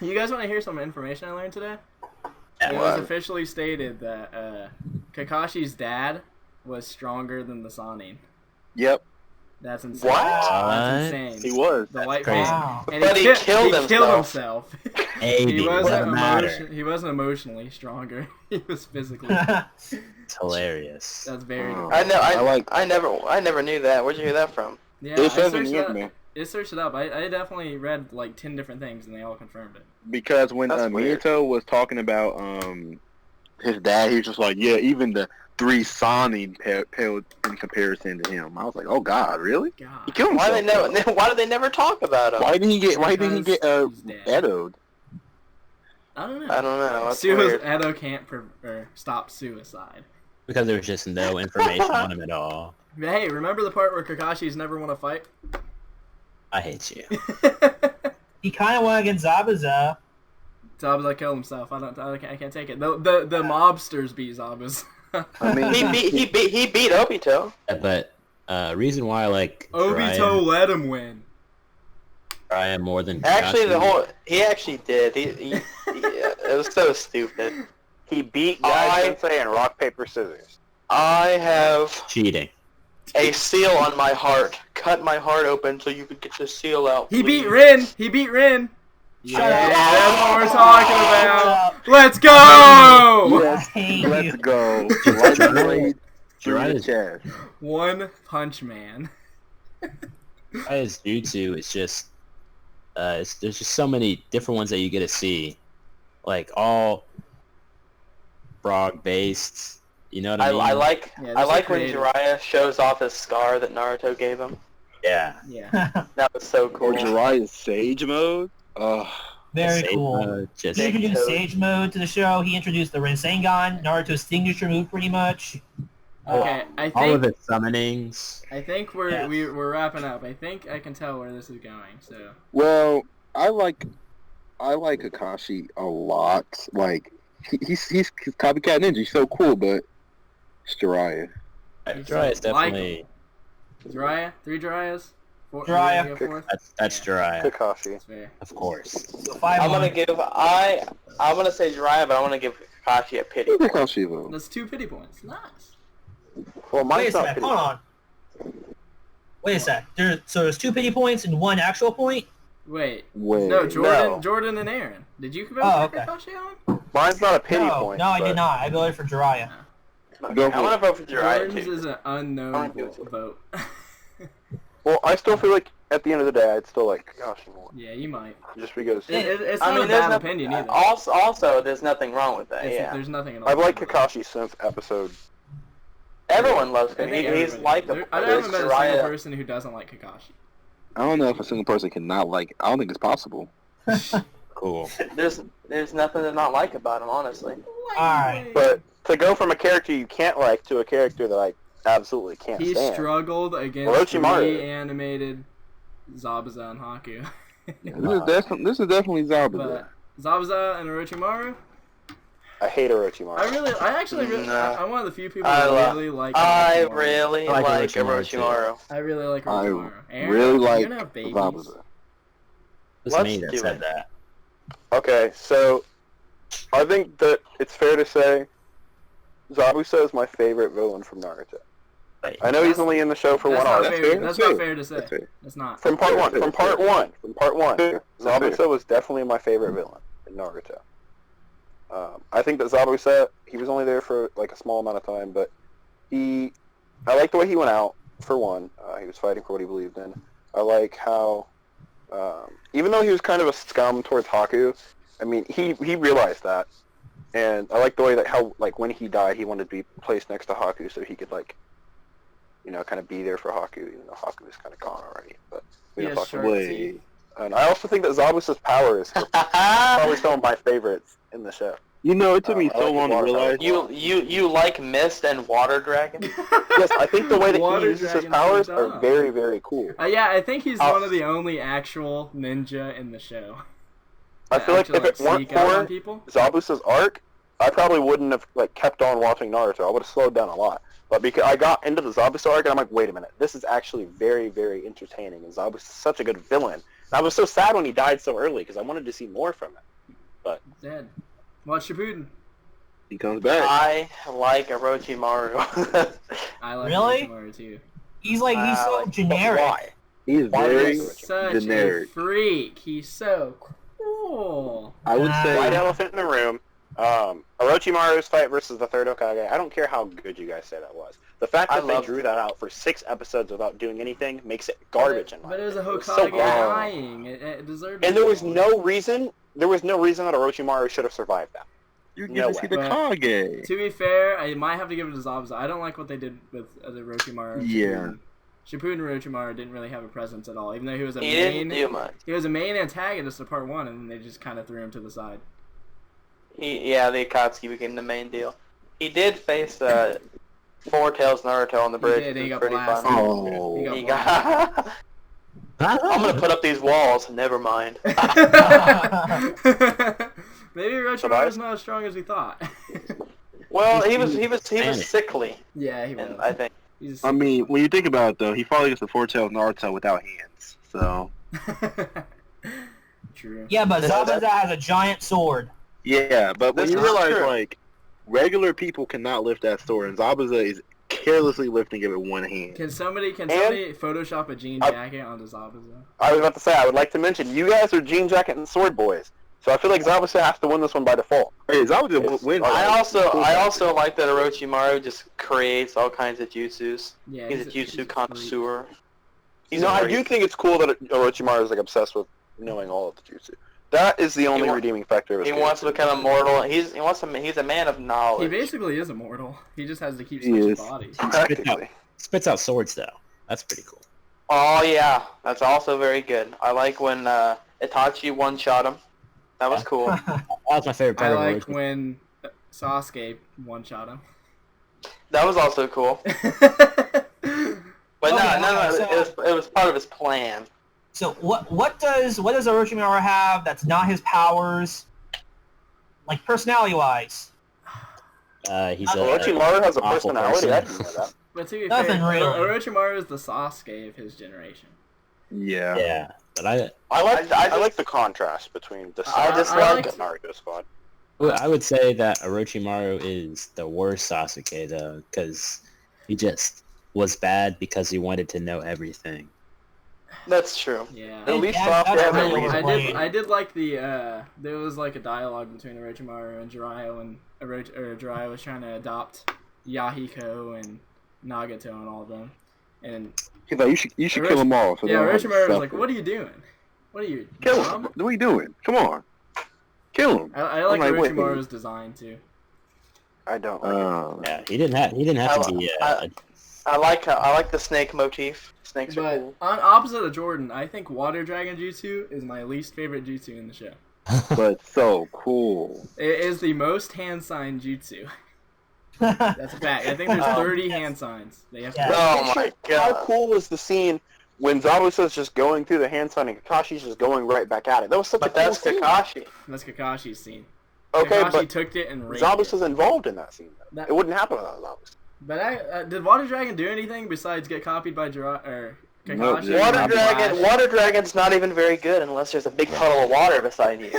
You guys want to hear some information I learned today? Yeah, It what? was officially stated that Kakashi's dad was stronger than the Sanin. Yep, That's insane. What? That's insane. he was. The white crazy. fan. Wow. And But he killed himself. Maybe, He it wasn't doesn't matter. he wasn't emotionally stronger. He was physically. It's hilarious. That's very. Oh. I never knew that. Where'd you hear that from? Yeah, It says in searched the it up. anime. It searched it up. I definitely read like 10 different things and they all confirmed it. Because when That's weird. Minato was talking about his dad, he was just like, yeah, even the 3 Sanin paled in comparison to him. I was like, oh God, really? He God. killed Why himself. why did they never talk about him? Why didn't he get Because he's dead. Edoed? I don't know. I don't know. That's weird. Edo can't stop suicide. Because there was just no information on him at all. But hey, remember the part where Kakashi's never won a fight? I hate you. He kind of won against Zabuza. Zabuza killed himself. I can't take it. The mobsters beat Zabuza. I mean, he beat Obito. But reason why I like Obito let him win. Jiraiya more than Actually, Kakashi, he actually did. Yeah, it was so stupid. He beat Guy Sensei in rock, paper, scissors. I have cheating. a seal on my heart. Cut my heart open so you could get the seal out. He beat please. Rin. He beat Rin. Shut Yeah, up. that's what we're talking about. Shut Let's go! up. Yes, I hate let's you. go. Lightning blade through the Jiraiya's chest. One Punch Man. Jiraiya's jutsu is just there's just so many different ones that you get to see, like all frog based. You know what I mean? I like Yeah, I this like is when creative. Jiraiya shows off his scar that Naruto gave him. Yeah. Yeah. That was so cool. Or Jiraiya's Sage mode. Very Save cool. mode, just He introduced Toad. Sage Mode to the show. He introduced the Rasengan, Naruto's signature move, pretty much. Okay, I all of think his summonings. we're Yeah. we're wrapping up. I think I can tell where this is going. So Well, I like Kakashi a lot. Like he's copycat ninja. He's so cool, but it's Jiraiya. You Jiraiya's don't like definitely Jiraiya, 3 Jiraias, 4. Jiraiya. you're gonna go 4th? that's Jiraiya, Kakashi. That's fair. of course. So I'm 5-1. gonna say Jiraiya, but I want to give Kakashi a pity. Kakashi though. That's 2 pity points. Nice. Well, Wait a mine's not sec. pretty. Hold on. Wait a sec. So there's 2 pity points and 1 actual point? Wait. Wait, No, Jordan, no. Jordan and Aaron. Did you vote Oh, for okay. Kakashi on? Mine's not a pity no, point. no, I but did not. I voted for Jiraiya. Go I for want to vote for Jiraiya Jordan's too. is an unknown vote. Well, I still feel like at the end of the day, I'd still like Kakashi more, Yeah, you might. just because It's I not mean, a there's bad no- opinion either. Also, there's nothing wrong with that. It's- Yeah, There's nothing at all. I've liked Kakashi since episode. everyone loves I him. think He's everybody- likable. I There's haven't met a single Jiraiya. person who doesn't like Kakashi. I don't know if a single person cannot like. I don't think it's possible. Cool. There's nothing to not like about him, honestly. Alright. But to go from a character you can't like to a character that I absolutely can't He stand. struggled against Orochimaru. reanimated Zabuza and Haku. This is definitely Zabuza. But Zabuza and Orochimaru, I hate Orochimaru. I'm one of the few people I who love- really like I Orochimaru. really I like like Orochimaru, too. Orochimaru. I really like I Orochimaru. Aaron, really you're like gonna have babies. Zabuza. It was Let's me that do said it. that. Okay, so I think that it's fair to say Zabuza is my favorite villain from Naruto. Right. I know he's only in the show for That's one not arc. fair. That's That's fair. not fair to say. That's fair. It's not. From part one. From part one. Fair. Zabuza was definitely my favorite villain in Naruto. I think that Zabuza, he was only there for like a small amount of time, but I like the way he went out. For one, he was fighting for what he believed in. I like how, even though he was kind of a scum towards Haku, I mean, he realized that, and I like the way that how like when he died, he wanted to be placed next to Haku so he could like, kind of be there for Haku, even though Haku was kind of gone already. But we don't Yes, talk sure. about Wait. And I also think that Zabuza's powers are probably some of my favorites in the show. You know, it took me I so like long the to water realize. You like Mist and Water Dragon? Yes, I think the way that Water he uses his dragons powers are are dumb. very, very cool. Yeah, I think he's I'll- one of the only actual ninja in the show. I feel like Actually, if it weren't sneak out on for people. Zabuza's arc, I probably wouldn't have like kept on watching Naruto. I would have slowed down a lot. But because I got into the Zabuza arc, and I'm like, wait a minute, this is actually very, very entertaining. And Zabuza's such a good villain. And I was so sad when he died so early because I wanted to see more from him. Dead. Watch Shippuden. He comes back. I like Orochimaru. I like Really? Orochimaru too. He's so But generic. why? He's Why very is He's such generic. a freak. He's so cool. I would White White say. elephant in the room. Orochimaru's fight versus the third Hokage. I don't care how good you guys say that was. The fact I that they love drew that out for 6 episodes without doing anything makes it garbage. But it was a opinion. Hokage so bad. dying. It deserved. And it. there was no reason that Orochimaru should have survived that. You No get to see the way. Kage. To be fair, I might have to give it to Zabuza. I don't like what they did with the Orochimaru. and Yeah. Shippuden Orochimaru didn't really have a presence at all, even though he was a He didn't main. do much. He was a main antagonist of part 1, and then they just kind of threw him to the side. The Akatsuki became the main deal. He did face Four Tails Naruto on the bridge. did, he which got was pretty blasted. fun. Oh. He got He got. I'm gonna put up these walls. Never mind. Maybe Orochimaru's not as strong as we thought. Well, he was sickly, Yeah, he was. and I think. He's I mean, when you think about it, though, he fought against the Four-Tailed Naruto without hands. So, True. Yeah, but That's- Zabuza has a giant sword. yeah, but when That's you not realize, true. like, regular people cannot lift that sword, and Zabuza is carelessly lifting it with one hand. Can somebody And- Photoshop a jean I- jacket onto Zabuza? I was about to say, I would like to mention, you guys are Jean Jacket and Sword Boys. So I feel like Zabuza has to win this one by default. Hey, Zabuza It's- wins. I also like that Orochimaru just creates all kinds of jutsus. Yeah, He's a jutsu connoisseur. He's I a do think it's cool that Orochimaru is like obsessed with knowing all of the jutsu. That is the only wa- redeeming factor of his He wants to become immortal. He's a man of He knowledge. basically is immortal. He just has to keep He switching is. bodies. Practically. Spits out swords though. That's pretty cool. Oh yeah, that's also very good. I like when Itachi one-shot him. That was cool. That was my favorite I part like of Orochimaru. when Sasuke one-shot him. That was also cool. But Okay, no, so- it was part of his plan. So what does Orochimaru have that's not his powers, like personality-wise? He's a Orochimaru has a awful personality. I person. didn't know that. But to be Nothing fair, really. Orochimaru is the Sasuke of his generation. Yeah. Yeah, but I I like the contrast between the I Sasuke just and like- the Naruto squad. I would say that Orochimaru is the worst Sasuke though, because he just was bad because he wanted to know everything. That's true. Yeah. At least That's Sasuke has a really reason. overplayed. I did like the there was like a dialogue between Orochimaru and Jiraiya when Jiraiya was trying to adopt Yahiko and Nagato and all of them, and He's like, you should kill them all. So yeah, they don't have to Orochimaru was like, suffer. "What are you doing? What are you Kill dumb?" him. What are you doing? Come on. Kill him. I like I'm like, wait. Orochimaru's design too. I don't like it. Yeah, he didn't have to be I I like the snake motif. Snakes are But cool. on opposite of Jordan, I think Water Dragon Jutsu is my least favorite jutsu in the show. But so cool. It is the most hand sign jutsu. That's a fact. I think there's 30 hand signs. They have to. Yeah. Oh my How god. cool was the scene when Zabuza's just going through the hand sign and Kakashi's just going right back at it? That was such But a cool that's scene. Kakashi. That's Kakashi's scene. Okay, Kakashi but took it and raped it. Zabuza's involved in that scene. That- It wouldn't happen without Zabuza. But did Water Dragon do anything besides get copied by Kakashi? Nope, and just Flash? Water Dragon's not even very good unless there's a big puddle of water beside you.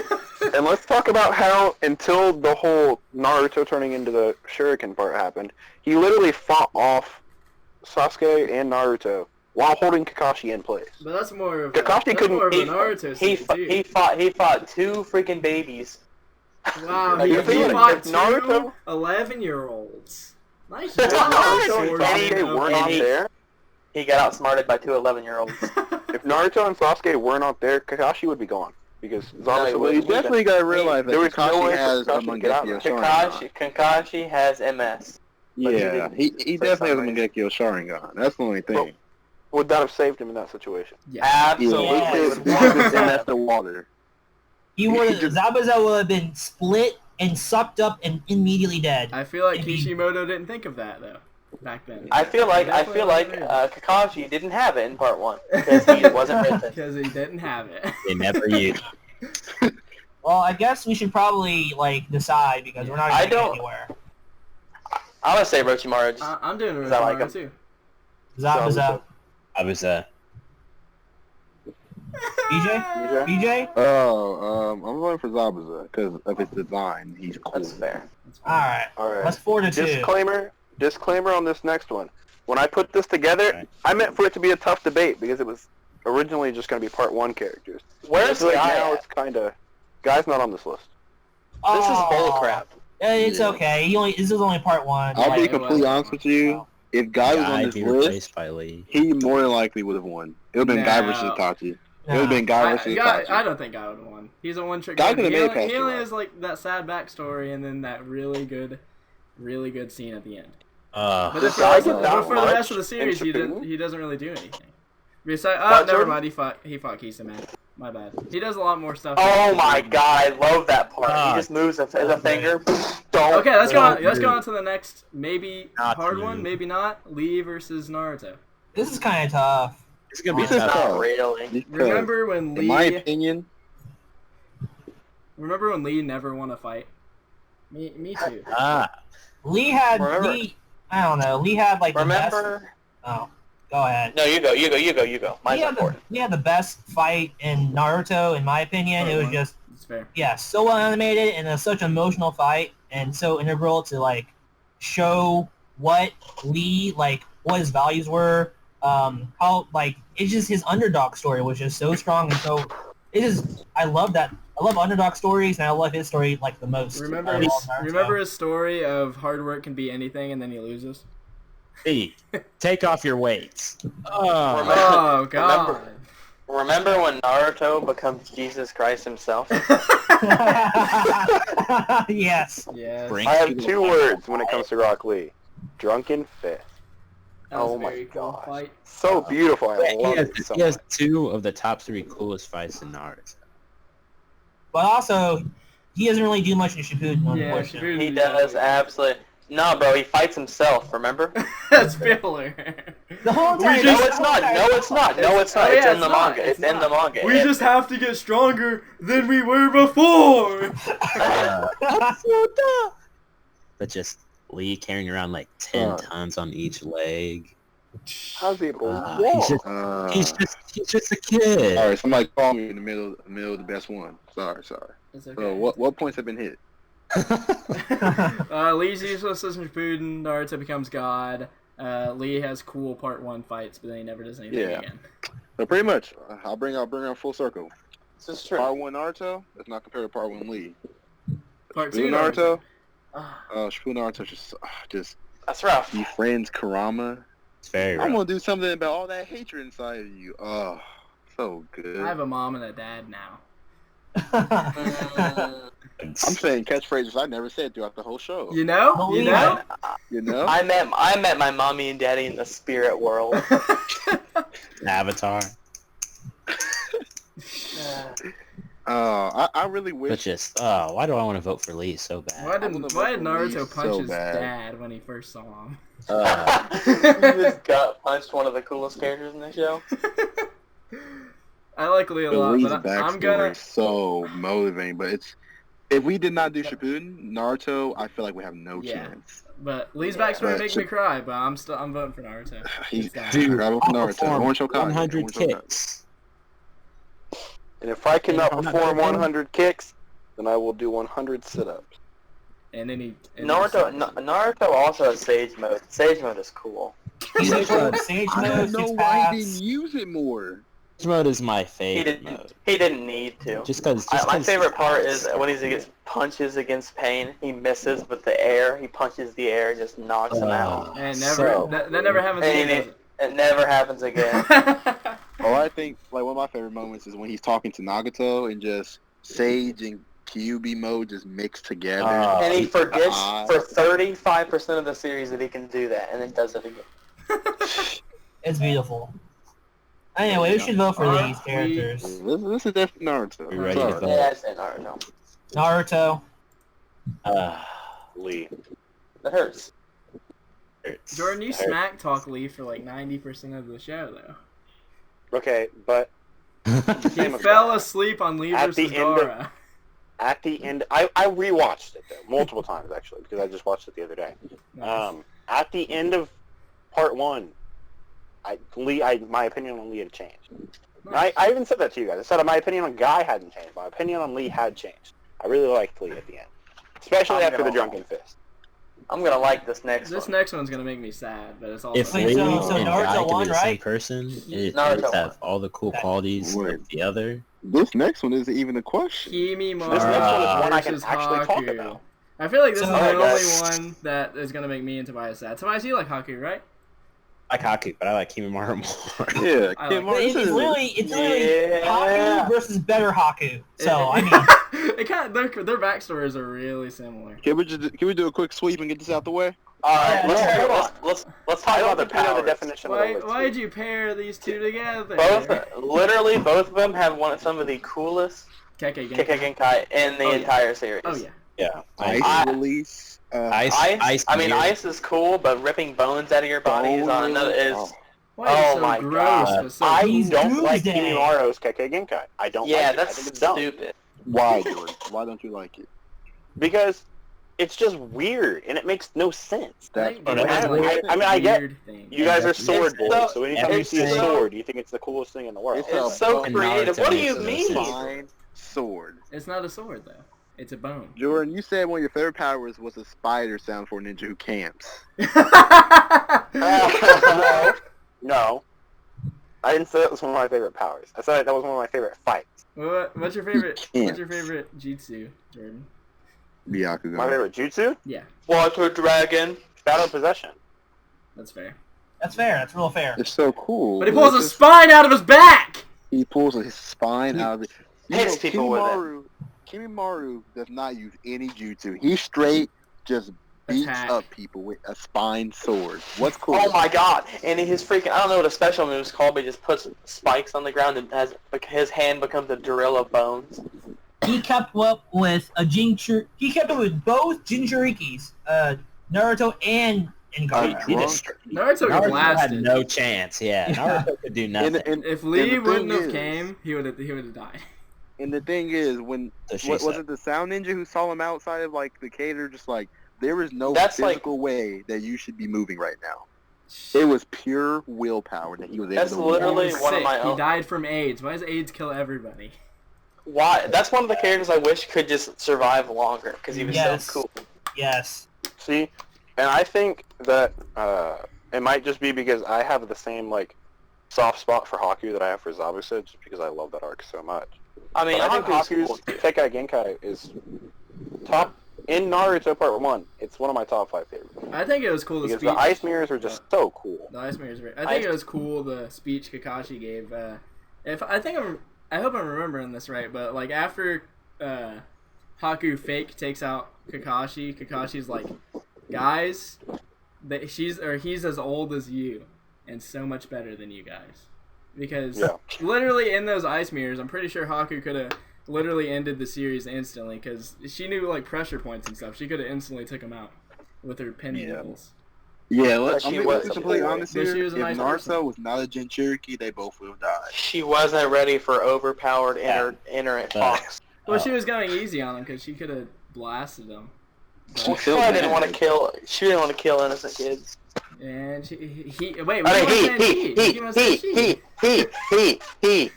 And let's talk about how, until the whole Naruto turning into the Shuriken part happened, he literally fought off Sasuke and Naruto while holding Kakashi in place. But that's more of Kakashi that's couldn't- more of a he- Naruto He scene too. he fought 2 freaking babies. Wow, Like, he the thing is, fought if Naruto- 2 11-year-olds. Nice If job, Naruto and Sword Sasuke Man. were not he- there, He got outsmarted by 2 11-year-olds. if Naruto and Sasuke were not there, Kakashi would be gone. Because he Zabuza Well, you wouldn't. definitely gotta realize that there was no Kakashi way for has Kakashi a to get out Mangekyo of there. Sharingan. Kakashi has MS. But he Yeah, didn't he for definitely some has a reason. Mangekyo Sharingan. That's the only thing. would that have saved him in that situation? Yeah. Absolutely. Yes. With He one was in step. the water. He would just- Zabuza would have been split and sucked up and immediately dead. I feel like I mean- Kishimoto didn't think of that though back then. I feel like Kakashi didn't have it in part 1 because he wasn't written. Because he didn't have it. They never used. Well, I guess we should probably decide because we're not I going to get don't- anywhere. I'm gonna say Orochimaru. I'm doing Because I like Orochimaru him. too. Zabuza. I was BJ? BJ? Oh, I'm voting for Zabuza because of his design. He's cool. That's fair. Alright. Alright. Let's 4-2. Disclaimer on this next one. When I put this together, Right. I meant for it to be a tough debate because it was originally just going to be part 1 characters. Where's Like Guy now at? it's kind of... Guy's not on this list. This is Oh. bullcrap. It's okay. This is only part 1. I'll be it completely was- honest with you. If Guy was on Guy this be list, replaced by Lee. he more than likely would have won. It would have been Guy versus No. Itachi. It would have been Guy versus Itachi. I don't think I would have won. He's a one-trick Guy pony. could've He made it only, past he only July. has like that sad backstory and then that really good scene at the end. But Does for, Guy the, get that but for the much rest of the series, in Shippuden? he doesn't really do anything. Besides, What, never Jordan? mind. He fought Kisame. My bad. He does a lot more stuff. Oh my god, I love that part. Ah. He just moves a finger. Don't. Okay, let's go on. Don't Let's go do. on to the next. Maybe Not hard to. one, maybe not. Lee versus Naruto. This is kind of tough. It's gonna be This is tough. tough. Not really. Because, Remember when in my Lee? opinion, Remember when Lee never won a fight? Me too. Lee had Remember- I don't know. Lee had the best. Remember? Oh, go ahead. No, you go. Mine's important. He had the best fight in Naruto, in my opinion. It was just It's fair. so well animated and it was such an emotional fight and so integral to show what Lee what his values were. How it's just his underdog story was just so strong and so it is. I love that. I love underdog stories and I love his story the most. Remember out of all Naruto. remember his story of hard work can be anything and then he loses. Lee, take off your weights. Oh god. Remember when Naruto becomes Jesus Christ himself? Yes. Yes. Bring I have people 2 back. words when it comes to Rock Lee. Drunken Fifth. That was Oh a my very cool gosh. fight. So beautiful. I He love has, it so he has much. 2 of the top 3 coolest fights in Naruto. But also, he doesn't really do much in Shippuden, Yeah, unfortunately. Shippuden. He does absolutely. No, bro, he fights himself. Remember? That's filler. The whole We time. just- No, it's not. No, it's not. No, it's not. Oh, It's yeah, in the it's not. manga. It's It's in the manga. We just have to get stronger than we were before. But just Lee carrying around 10 Uh. tons on each leg. How's he able to Uh, walk? He's just a kid. All right, somebody call me in the middle of the best one. Sorry. It's So okay. what points have been hit? Lee's useless as Shippuden. Naruto becomes God. Lee has cool part 1 fights, but then he never does anything Yeah. again. So pretty much, I'll bring full circle. This is true. Part 1 Naruto, let's not compare to Part 1 Lee. Part 2 Shippuden Naruto, Ah, Shippuden Naruto just That's rough. befriends Kurama. It's very I'm rough. gonna do something about all that hatred inside of you. Oh, so good. I have a mom and a dad now. I'm saying catchphrases I never said throughout the whole show. You know? You know? You know? I met my mommy and daddy in the spirit world. Avatar. I really wish. But just, why do I want to vote for Lee so bad? Why did wanna vote for Naruto Lee punch so his bad. dad when he first saw him? He just gut punched one of the coolest characters in the show. I like Lee a lot, Lee's but I'm backstory gonna. is so motivating, but if we did not do Shippuden, Naruto, I feel like we have no Yeah. chance. But Lee's backstory But makes me cry, but I'm voting for Naruto. He's It's down. Dude, I vote for Naruto. performed Orange Hokage. 100 Orange Hokage. kicks. And if I cannot I'm not perform voting. 100 kicks, then I will do 100 sit-ups. And then he. Naruto also has Sage Mode. Sage Mode is cool. Sage mode, Sage I mode, don't six know why he paths. didn't use it more. This mode is my He favorite didn't. mode. He didn't need to. Just because. My favorite part is when he gets punches against pain. He misses with the air. He punches the air, just knocks him out. And So- that never happens And again. it never happens again. Oh, I think like one of my favorite moments is when he's talking to Nagato and just Sage and Kyuubi mode just mixed together. And he forgets Ah. for 35% of the series that he can do that, and then does it again. It's beautiful. Anyway, we should vote for these characters. This is definitely Naruto. We ready to Sorry. vote? Yeah, it's in Naruto. Naruto. Lee. That hurts. Hurts. Jordan, you Hurts. smack talk Lee for like 90% of the show, though. Okay, but He Same fell with asleep on Lee At versus the end of- Gaara. at the end, I rewatched it though, multiple times actually, because I just watched it the other day. Nice. At the end of part 1, my opinion on Lee had changed. Nice. I even said that to you guys. I said my opinion on Guy hadn't changed. My opinion on Lee had changed. I really liked Lee at the end, especially I'm after the gonna- Drunken Fist. I'm gonna like this next This one. next one's gonna make me sad, but it's also. If Wait, Lee so and Naruto Guy can won, be the same right? person, it Naruto does have won. all the cool qualities Wait. of the other. This next one isn't even a question. Kimimaro This next one is one I can versus actually talk Haku. about. I feel like this So- is the Alright, only guys. one that is gonna make me and Tobias sad. Tobias, you like Haku, right? I like Haku, but I like Kimimaro more. Yeah, I Kim, like It's this is- literally Yeah. Haku versus better Haku. So I mean, it kind of their backstories are really similar. Can we do a quick sweep and get this out the way? Alright, Yeah, let's I talk don't about the think you know the powers. definition Why of the word. why'd you pair these two together? Both of them have some of the coolest Keke Genkai in the Oh, yeah. entire series. Oh yeah. Yeah. Ice I- release. Ice. I mean, Gear. ice is cool, but ripping bones out of your body is on another. Why is it Oh so my gross, God. but so I cool? don't like Doomsday. Kimimaro's Kekkei Genkai. I don't Yeah, like it. I that's think it's dumb. stupid. Why, Jordan? Why don't you like it? Because it's just weird and it makes no sense. That's I think think it's it's I mean, I get weird thing. you guys are It's sword so- boys, so anytime you see a it's so- sword, you think it's the coolest thing in the world. It's so And creative. Naruto What do you makes mean? it Fine sword. It's not a sword though. It's a bone. Jordan, you said one of your favorite powers was a spider sound for a ninja who camps. No. I didn't say that was one of my favorite powers. I said that was one of my favorite fights. What's your favorite? can't. What's your favorite jutsu, Jordan? Byakugan. My favorite jutsu? Yeah, Water dragon. Shadow Possession. that's fair. that's fair. That's real fair. It's so cool. But he pulls a It's just- spine out of his back. He pulls his spine out of it. Hits people with it. Kimimaru does not use any jutsu. He straight just beats Attack. up people with a spine sword. What's cool? Oh my god! And his freaking, I don't know what a special move is called, but he just puts spikes on the ground and his hand becomes a drill of bones. He kept up with a Jinchur. He kept up with both Jinchurikis, Naruto and He Gaara. He drunk. just Naruto got Naruto had blasted. no chance. Yeah, Naruto could do nothing. If Lee and the wouldn't thing have is- came, he would have died. And the thing is, when So she was said. it the Sound Ninja who saw him outside of like the cater? Just like there is no That's like- physical way that you should be moving right now. It was pure willpower that he was able That's to. literally He was one of sick. my He own. died from AIDS. Why does AIDS kill everybody? Why? That's one of the characters I wish could just survive longer because he was Yes. so cool. Yes. See? And I think that it might just be because I have the same like soft spot for Haku that I have for Zabuza, just because I love that arc so much. I mean, But I think Haku's Haku's Kekkei Genkai is top in Naruto Part 1. It's one of my top 5 favorites. I think it was cool. The Because speech. the ice mirrors are just so cool. The ice mirrors. I think it was cool. The speech Kakashi gave. I hope I'm remembering this right, but like after Haku fake takes out Kakashi, Kakashi's like, guys, he's as old as you, and so much better than you guys. Because literally in those ice mirrors, I'm pretty sure Haku could have literally ended the series instantly because she knew like pressure points and stuff. She could have instantly took him out with her pin needles. Yeah, But I'm she being was completely honest But she here. was If a nice Naruto person. was not a Jinchuriki, they both would have died. She wasn't ready for overpowered inner fox. Well, she was going easy on him because she could have blasted him. She She didn't want to kill. She didn't want to kill innocent kids. And wait, what He.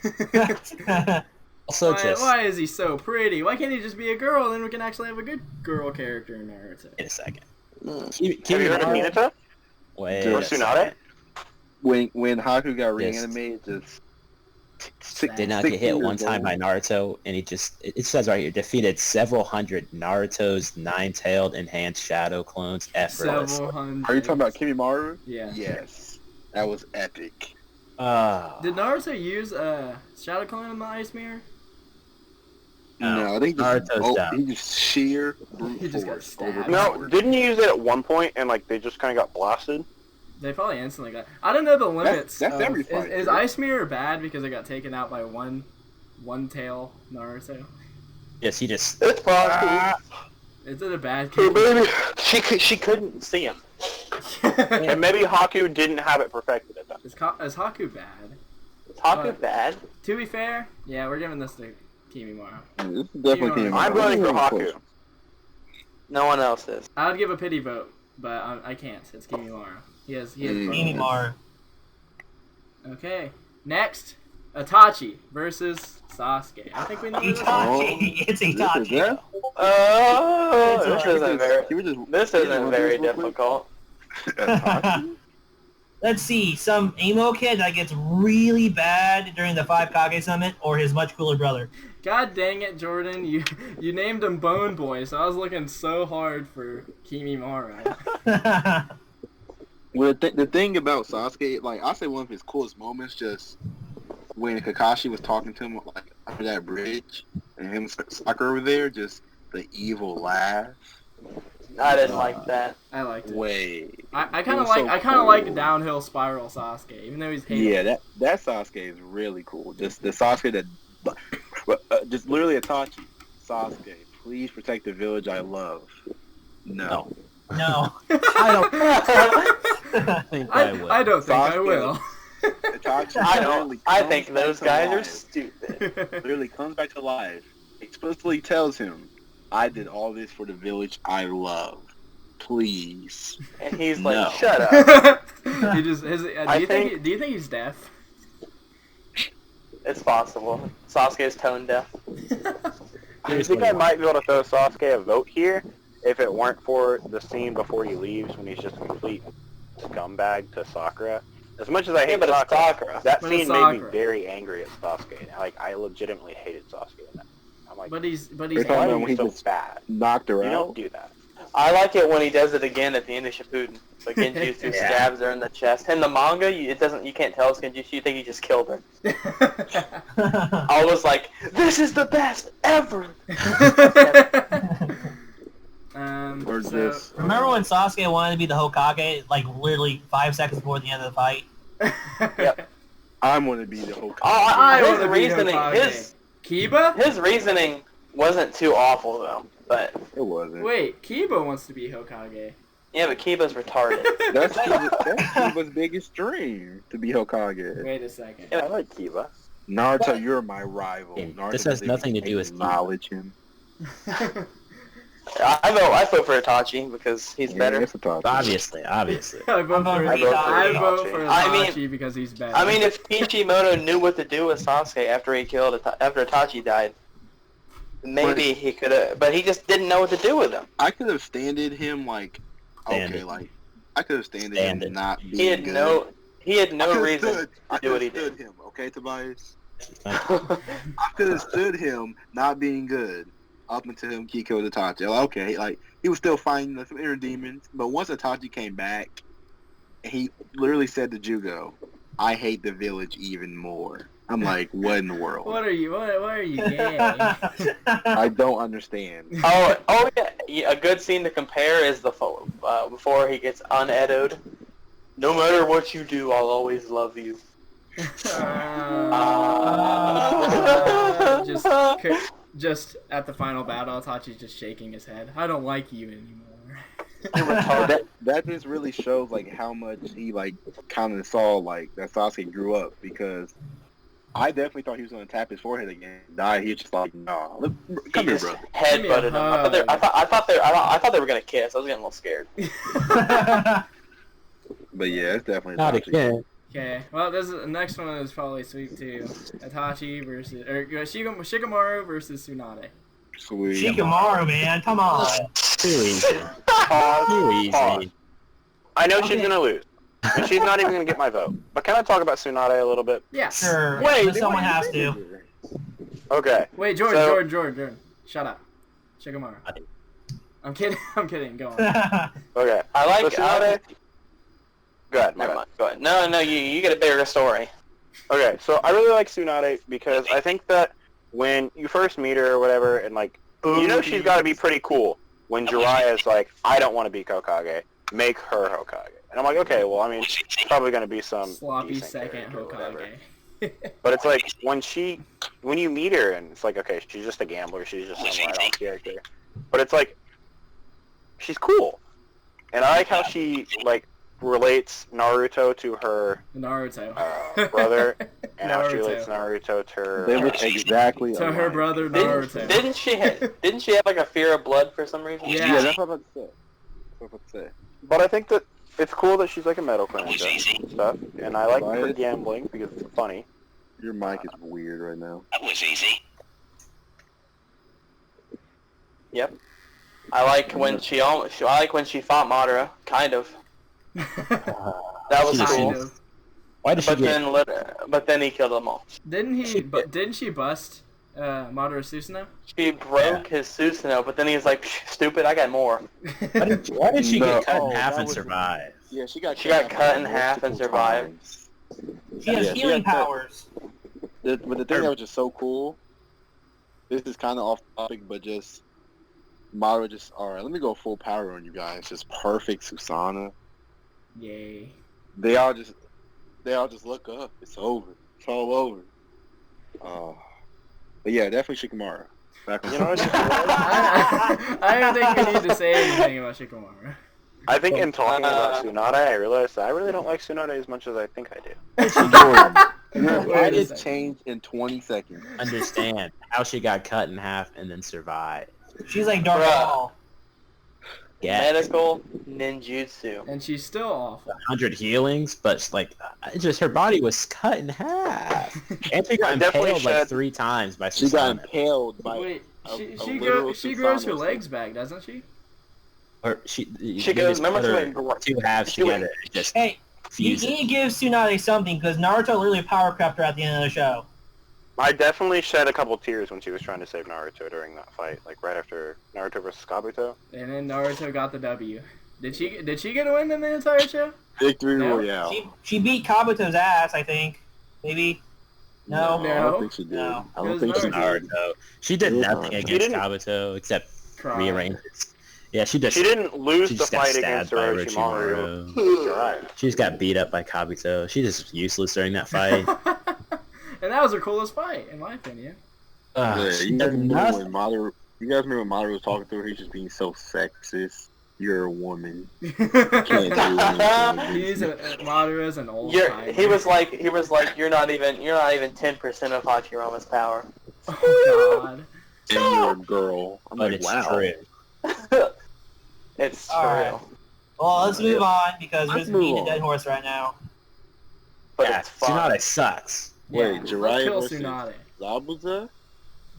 Also, why is he so pretty? Why can't he just be a girl? Then we can actually have a good girl character in Naruto. wait a second. Have you heard of Hinata? Wait Or a second. Tsunade? When Haku got Yes. reanimated, just Did not get hit one time by Naruto, and he just, it says right here, defeated several hundred Naruto's nine-tailed enhanced shadow clones effortlessly. Several hundred. Are you talking about Kimimaru? Yeah. Yes, that was epic. Did Naruto use Shadow Clone in the Ice Mirror? No, I think Naruto's down. he just sheer brute He just got force stabbed. overpowered. No, didn't you use it at one point and like they just kind of got blasted? They probably instantly got. I don't know the limits. That's of, every fight, is dude. Ice Mirror bad because it got taken out by one tail Naruto? Yes, he just... It's possible. Is it a bad Hey, case? baby. She couldn't see him, and maybe Haku didn't have it perfected at that. Is Haku bad? Is Haku bad? To be fair, yeah, we're giving this to Kimimaru. This is definitely Kimimaru. Kimimaru. I'm voting for Of Haku. course. No one else is. I would give a pity vote, but I can't. It's Kimimaru. He has Kimimaru. Okay, next, Itachi versus Sasuke. I think we know this. Itachi. It's Itachi. Yeah? Oh, Can we just- this can we isn't just very do this real quick? difficult. Let's see, some emo kid that gets really bad during the 5 Kage Summit, or his much cooler brother. God dang it, Jordan! You named him Bone Boy, so I was looking so hard for Kimimaru. Well, the thing about Sasuke, like, I say one of his coolest moments, just when Kakashi was talking to him, like, under that bridge, and him and Sakura over there, just the evil laugh. I didn't like that. I liked it. Way. I kind of was so like like cool. downhill spiral Sasuke, even though he's hated. Yeah, that Sasuke is really cool. Just the Sasuke that, just literally Itachi. Sasuke, please protect the village I love. No. No. I don't. think I will. I don't think I Sasuke. will. Itachi I literally don't. I comes think back those to guys are life. stupid. Literally comes back to life. Explicitly tells him, I did all this for the village I love. Please. And he's like, No. shut up. He just do you think he's deaf? It's possible. Sasuke's tone deaf. I think I might be able to throw Sasuke a vote here if it weren't for the scene before he leaves when he's just a complete scumbag to Sakura. As much as I hate but it's Sakura. that But it's scene made me Sakura. very angry at Sasuke. Like, I legitimately hated Sasuke in that. I'm like, But he's You're why talking are about you when he so just bad? knocked her You out? don't do that. I like it when he does it again at the end of Shippuden. So Genjutsu Yeah. stabs her in the chest. In the manga, you can't tell it's Genjutsu. You think he just killed her. I was like, this is the best ever. Or so, just Remember when Sasuke wanted to be the Hokage, like literally 5 seconds before the end of the fight? Yep. I'm gonna be the whole I His wanna be reasoning, Hokage. Kiba? his reasoning wasn't too awful though. But It wasn't. Wait, Kiba wants to be Hokage. yeah, but Kiba's retarded. That's Kiba's biggest dream, to be Hokage. Wait a second. I like Kiba. Naruto, you're my rival. And Naruto this has doesn't nothing to even do with Kiba. acknowledge him. I vote for Itachi because he's Yeah, better. it's Itachi. Obviously. I vote for I Itachi I mean- because he's better. I mean, if Kishimoto knew what to do with Sasuke after Itachi died, maybe he could have. But he just didn't know what to do with him. I could have standed him like, Standed. okay, like I could have standed Standed. him not being He had good. he had I no could've reason stood- I to do what he could've did. stood him, okay, Tobias? I could have stood him not being good up until him he killed Itachi. Like, okay, like he was still fighting some inner demons, but once Itachi came back, he literally said to Jugo, "I hate the village even more." I'm like, what in the world? What are you? What are you gay? I don't understand. Oh yeah. A good scene to compare is the before he gets unedited. No matter what you do, I'll always love you. Just at the final battle, Itachi's just shaking his head. I don't like you anymore. That just really shows like how much he like kind of saw like that Sasuke grew up, because I definitely thought he was gonna tap his forehead again and die. He was just like, nah, come here, bro. Headbutted him. I thought they were gonna kiss. I was getting a little scared. But yeah, it's definitely Not again. Okay, well, the next one is probably sweet too. Itachi Shikamaru versus Tsunade. Sweet. Shikamaru, man, come on. Too easy. Too easy. I know she's gonna lose, and she's not even gonna get my vote. But can I talk about Tsunade a little bit? Yeah. Sure. Wait, someone has to. Okay. Wait, Jordan. Shut up. Shikamaru. I'm kidding. Go on. Okay. I like Tsunade. Go ahead. Never mind. Go ahead. No, you get a bigger story. Okay, so I really like Tsunade because I think that when you first meet her or whatever, and like, you know she's got to be pretty cool when Jiraiya's like, I don't want to be Hokage, make her Hokage. And I'm like, okay, well, I mean, she's probably going to be some sloppy second Hokage. But it's like, when you meet her, and it's like, okay, she's just a gambler, she's just some right-off character. But it's like, she's cool. And I like how she, like, relates Naruto to her brother, and how she relates Naruto to her. They look exactly to her brother Naruto. Didn't she have like a fear of blood for some reason? Yeah, that's what I'm about to say. But I think that it's cool that she's like a metal ninja and stuff, and I like her gambling because it's funny. Your mic is weird right now. That was easy. Yep. I like when she fought Madara, kind of. That was cool. Why did she get... But then he killed them all. Didn't she bust Madara Susanoo? She broke his Susanoo, but then he was like, stupid, I got more. Why did she get cut in half and survive? Yeah, she got cut in half and survived. She has healing powers. But the thing that was just so cool, this is kind of off topic, but just Madara just, alright, let me go full power on you guys. Just perfect Susanoo. Yay. They all just look up. It's over. It's all over. But yeah, definitely Shikamaru. You know what? I don't think we need to say anything about Shikamaru. I think in talking about Tsunade, I realized I really don't like Tsunade as much as I think I do. Why did it change in 20 seconds? Understand how she got cut in half and then survived. She's like Dark Maul. Medical ninjutsu. And she's still awful. 100 healings, but like, it's just her body was cut in half. And she got impaled like 3 times by Susanoo. She got impaled by. Wait, she grows her legs back, doesn't she? Or she goes. Remember, 2 halves together. Just hey, you need to give Tsunade something because Naruto literally power crept her at the end of the show. I definitely shed a couple tears when she was trying to save Naruto during that fight, like right after Naruto versus Kabuto. And then Naruto got the W. Did she get a win in the entire show? Victory Royale. She beat Kabuto's ass, I think. Maybe. No. I don't think she did. No. I don't think she did. Naruto. She did nothing against Kabuto except rearrange it. Yeah, she didn't lose the fight against Orochimaru. Right. She just got beat up by Kabuto. She's just useless during that fight. And that was her coolest fight, in my opinion. You guys remember when Madara was talking to her? He's just being so sexist. You're a woman. You can't do anything. Madara's an old timer. He was like, you're not even 10% of Hachirama's power. Oh God. And you're a girl. I'm but like, it's wow. true. It's true. Right. Well, let's move on because we're just beating a dead horse right now. But it's fun. Tsunade sucks. Wait, Jiraiya versus Tsunade. Zabuza?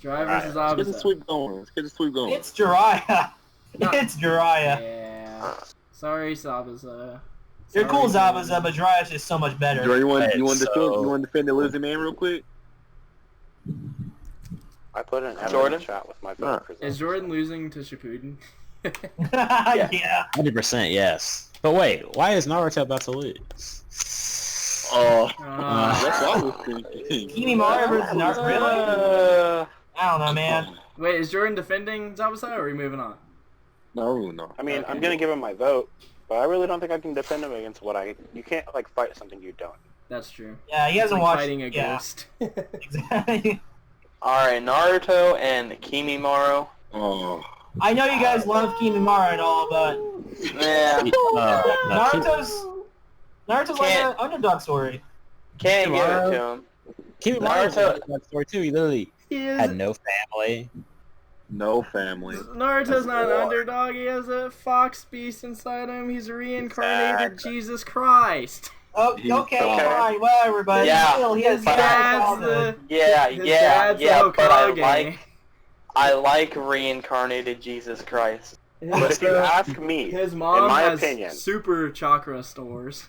Jiraiya versus Zabuza. Let's get the sweep going. It's Jiraiya. It's Jiraiya. Yeah. Sorry, Zabuza. You're cool, Zabuza, but Jiraiya's just so much better. You want to defend the losing man real quick? I put an M in the chat with my phone. Is Jordan losing to Shippuden? Yeah. 100% yes. But wait, why is Naruto about to lose? Oh, Ah. that's what I was thinking. Kimimaro versus Naruto. Really? I don't know, man. Wait, is Jordan defending Zabuza, or are we moving on? No. I mean, Okay. I'm gonna give him my vote, but I really don't think I can defend him against what I. You can't like fight something you don't. That's true. Yeah, he It's hasn't like watched. fighting a Yeah, ghost. exactly. Alright, Naruto and Kimimaro. Oh, I know you guys love Kimimaro and all, but Yeah. Naruto's like an underdog story. Can't give it to him. Kimimaro Naruto- that story too. He literally He is. had no family. no family. Naruto's not an war. underdog. He has a fox beast inside him. He's reincarnated Exactly. Jesus Christ. Oh, He's okay, okay. fine, whatever, but Yeah. still, he has His bad dad's childhood. Yeah, His yeah, dad's yeah, the but Hokage. I like reincarnated Jesus Christ. But if you ask me, His mom in my has opinion, super chakra stores.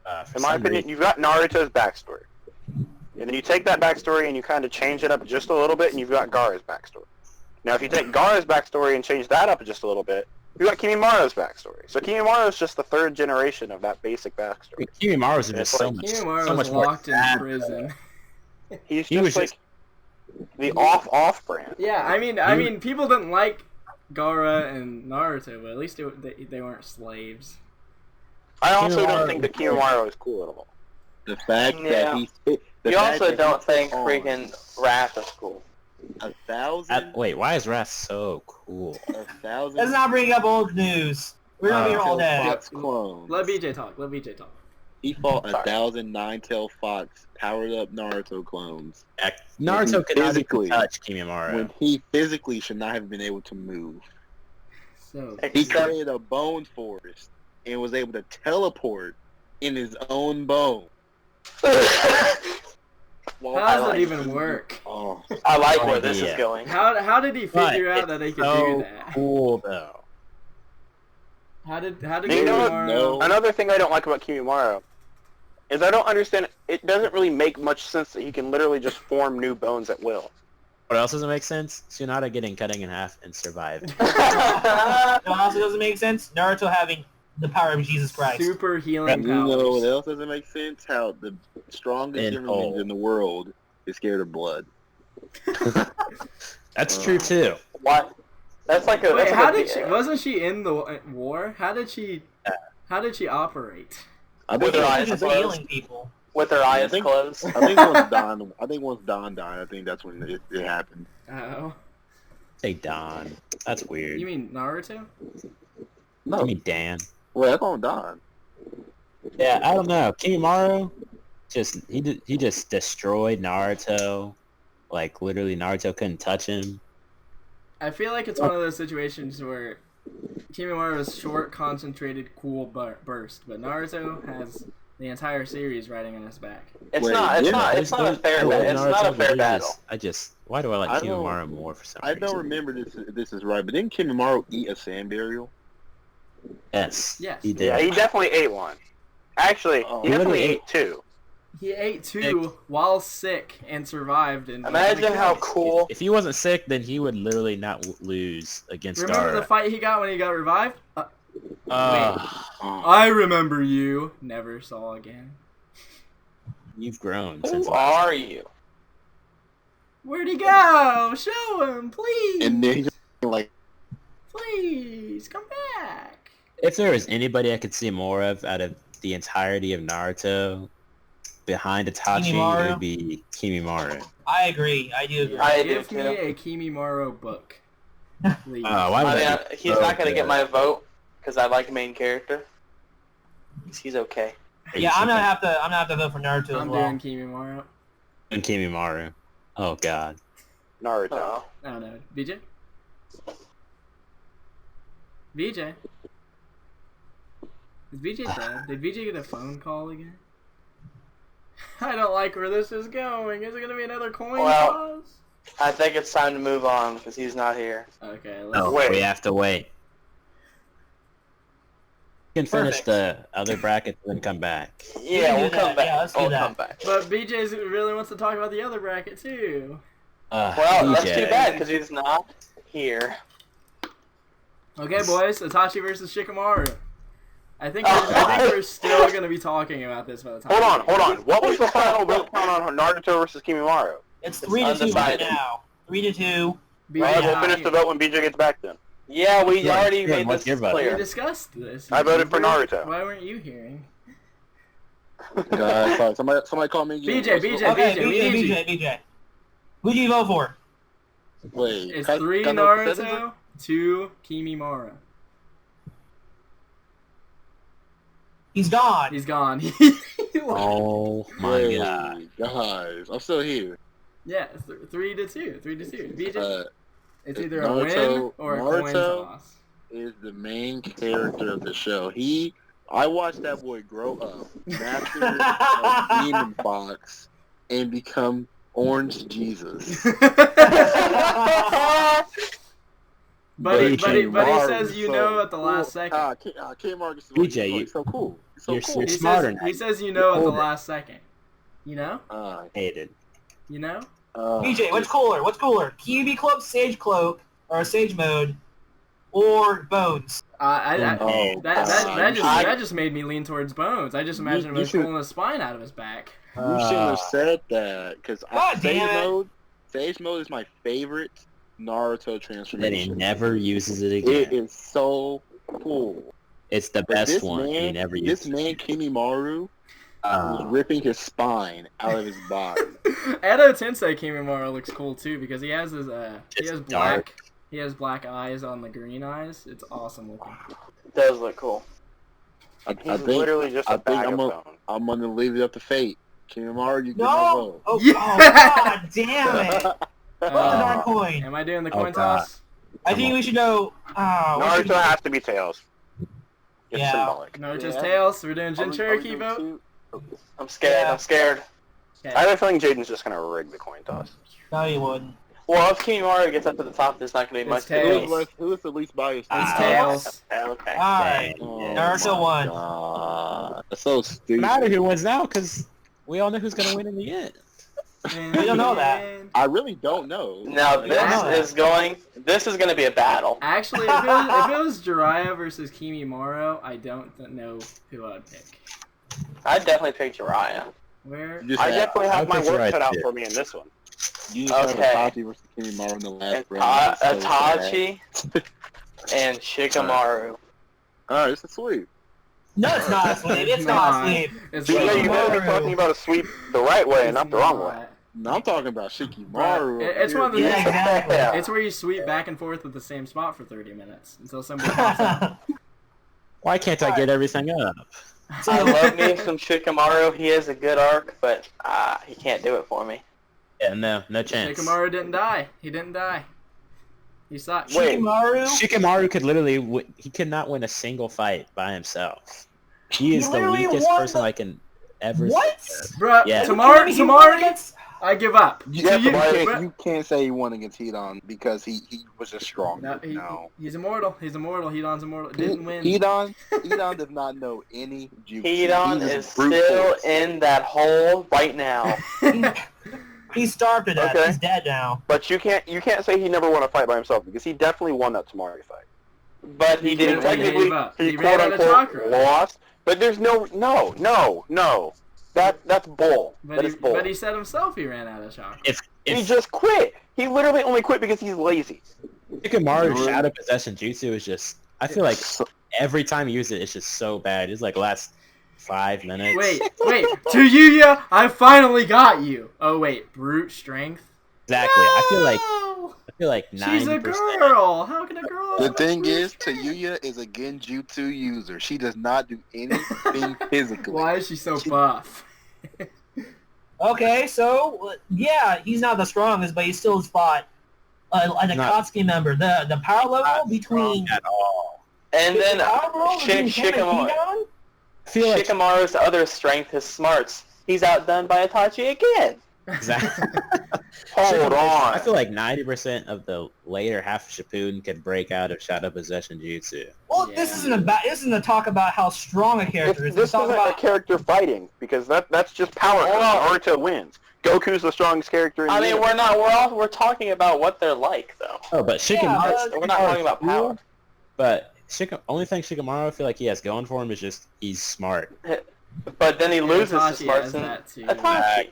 For in my some opinion, reason- you've got Naruto's backstory, and then you take that backstory and you kind of change it up just a little bit, and you've got Gaara's backstory. Now, if you take Gaara's backstory and change that up just a little bit, you've got Kimimara's backstory. So Kimimara's just the third generation of that basic backstory. Kimimara's It's just so like- much, Kimimaro so was much more locked in sad. prison. He's He just was like just- the off brand. Yeah, I mean, people didn't like Gaara and Naruto, but at least they weren't slaves. I also Kimimaro- don't think that Kimimaro is cool at all. The fact Yeah. that he. The You fact also that don't he think took on freaking Wrath is cool. 1,000. Wait, why is Wrath so cool? 1,000. Let's not bring up old news. We're gonna be here all day. Fox clones. Let BJ talk. Let BJ talk. He fought Sorry. 1,000 Nine-Tailed Fox powered up Naruto clones Naruto could not even Physically. touch Kimimaro. when he physically should not have been able to move. So He Except, created a bone forest and was able to teleport in his own bone. Well, how does like- that even work? Oh, I like where this is idea. going. How did he But figure out it's that he could so do that? cool though. How did You know what? Kimimaro? No. Another thing I don't like about Kimimaro is I don't understand. It doesn't really make much sense that he can literally just form new bones at will. What else doesn't make sense? Tsunade getting cutting in half and survived. You know what also doesn't make sense? Naruto having the power of Jesus Christ. Super healing you know what powers. else doesn't make sense? How the strongest In human whole. beings in the world is scared of blood. That's true too. What? That's like a. Wait, that's how like a, did she? Wasn't she in the war? How did she? How did she operate? I With think, her He's eyes just closed. healing people. with her eyes think- closed? I think once Don. I think once Don died, I think that's when it happened. Oh, Say Don. That's weird. you mean Naruto? No, I mean Dan. well, that's on Don. Yeah, I don't know. Kimimaro, he just destroyed Naruto. Like literally, Naruto couldn't touch him. I feel like it's one of those situations where Kimimaro is short, concentrated, cool burst, but Naruto has the entire series riding on his back. It's Wait, not. It's yeah, not. It's not a fair. I love It's not Naruto, a but fair they battle. Why do I like I don't- Kimimaro more for some I reason? don't remember this is right, but didn't Kimimaro eat a sand burial? Yes. Yes. He did. Yeah, he definitely ate one. Actually, Oh. he definitely Literally ate two. He ate two while sick and survived. And Imagine how cool. If he wasn't sick, then he would literally not lose against Remember the Gaara. fight he got when he got revived? Oh. I remember you. Never saw again. You've grown Who since. are you? Where'd he go? Show him, please. And then he just like Please come back. If there was anybody I could see more of out of the entirety of Naruto behind Itachi, it Kimimaro? would be Kimimaro. I agree. I do agree. I do Give me too. a Kimimaro book, please. Why would I mean, that be he's so not gonna get good? my vote because I like main character. He's okay. Yeah, I'm gonna have to vote for Naruto as I'm well. doing Kimimaro. And Kimimaro. Oh god. Naruto. Oh. I don't know. BJ? BJ? Is BJ dead? Did BJ get a phone call again? I don't like where this is going. Is it gonna be another coin Well- toss? I think it's time to move on because he's not here. Okay, let's Oh, Wait. we have to wait. You can finish Perfect. the other brackets and then come back. Yeah, do we'll that. come back. Yeah, let's do we'll that. come back. But BJ really wants to talk about the other bracket too. Well, that's DJ. too bad because he's not here. Okay, boys. Itachi versus Shikamaru. I think we're still gonna be talking about this by the time. Hold on. What was the final vote count on Naruto versus Kimimaro? It's 3-2 right now. 3-2. Alright, we'll finish the vote when BJ gets back then. Yeah, we already yeah, made what's this your vote? We clear. discussed this. I voted for remember? Naruto. Why weren't you hearing? Sorry, somebody call me again. BJ. Okay, BJ. Who do you vote for? Wait, It's can- 3 can I know the percentage? Naruto, 2 Kimimaro. He's gone. He's gone. Oh my Wait, god. guys, I'm still here. Yeah, 3-2. 3-2. BJ, it's it's either a win Naruto- or a coin Naruto- toss. Is the main character of the show. I watched that boy grow up, master a demon fox, and become Orange Jesus. But he Kimimaro says is you so know at the last cool. second. Kimimaro is BJ, he's so cool. He's so you're cool. so He smart says, or he not? says you know at the Hold it. last second. You know? Hated. You know? BJ, what's cooler? Kyuubi Club Sage Cloak, or Sage Mode, or Bones? That just made me lean towards Bones. I just imagined him pulling a spine out of his back. You shouldn't have said that, because God damn it. Sage Mode is my favorite Naruto Then he transformation. never uses it It again. is so cool. It's the But best this one. He man, never this uses man Kimimaro was ripping his spine out of his body. Edo Tensei Kimimaro looks cool too because he has his It's dark. he has black eyes on the green eyes. It's awesome looking. It does look cool. I He's think literally just I a bag think of bone. I'm gonna leave it up to fate. Kimimaro, you get my No! vote. Oh, Yeah. oh god damn it! What's the darn coin? Am I doing the Oh, coin God. toss? I think we should go... Naruto has to be tails. It's Yeah. symbolic. No, just Yeah. tails. We're doing Jin Are we Cherokee doing vote. two? I'm scared. Yeah. Okay. I have a feeling Jaden's just gonna rig the coin toss. No, you wouldn't. Well, if Kimimaro gets up to the top, there's not going to be It's much tails. debate. Who is the least biased? It's Ah. tails. Okay. Alright. Oh Naruto my won. God. That's so stupid. matter who wins now because we all know who's gonna win in the end. We don't know that. I really don't know. Now Like, this is going to be a battle. Actually, if it was Jiraiya versus Kimimaro, I don't know who I'd pick. I'd definitely pick Jiraiya. Where? you just I had- definitely have I'll my put you work right cut out there. for me in this one. You just Okay. had Itachi versus Kimimaro in the last And round. That's so sad. Itachi and Shikamaru. Alright, it's a sweep. No, it's not a sleep. It's not a sleep. It's BJ, you not. better be talking about a sweep the right way and not the wrong way. No, I'm talking about Shikimaru. Right. It's one of the Yeah, things. exactly. Yeah. It's where you sweep back and forth with the same spot for 30 minutes until somebody comes up. Why can't I get everything up? I love me some Shikamaru. He has a good arc, but he can't do it for me. Yeah, no chance. Shikamaru didn't die. He didn't die. He sucks. Wait. Shikamaru? Shikamaru could literally he could not win a single fight by himself. He is the literally weakest won person the- I can ever. What? Bruh, Yeah. Tamari, against... I give up. Yeah, You- but bruh- you can't say he won against Hedon because he was just strong. No, he's immortal. He's immortal. Hedon's immortal. Didn't win. Hedon does not know any jutsu. Hedon He's is just brute still force. in that hole right now. He's starved to death. Okay. He's dead now. But you can't say he never won a fight by himself because he definitely won that Tamari fight. But he didn't gave technically. up. He He ran quote out of unquote chakra. lost. But there's no. That's bull. But That is bull. he said himself he ran out of chakra. If He just quit. He literally only quit because he's lazy. Shikamaru's shadow possession jutsu is just, I feel like every time you use it, it's just so bad. It's like last 5 minutes. Wait, to Yuya, I finally got you. Oh wait, brute strength. Exactly. I feel like She's 90%. a girl. How can a girl? The have thing brute is, strength? Tayuya is a genjutsu user. She does not do anything physically. Why is she so buff? Okay, so, yeah, he's not the strongest, but he still fought an Akatsuki member. The power level between... At all. And then power level between him and Shikamaru. Hedon? I feel like Shikamaru's other strength is smarts. He's outdone by Itachi again. exactly. Hold on. I feel like 90% of the later half of Shippuden could break out of shadow possession jutsu. Well, this isn't a talk about how strong a character is. This It's talk isn't a about... character fighting because that's just power. Naruto wins. Goku's the strongest character in I the mean, universe. we're talking about what they're like, though. Oh, but Shikamaru, Yeah, We're not talking about power. but only thing Shikamaru I feel like he has going for him is just he's smart. But then he loses to Itachi smarts has and that too. Itachi.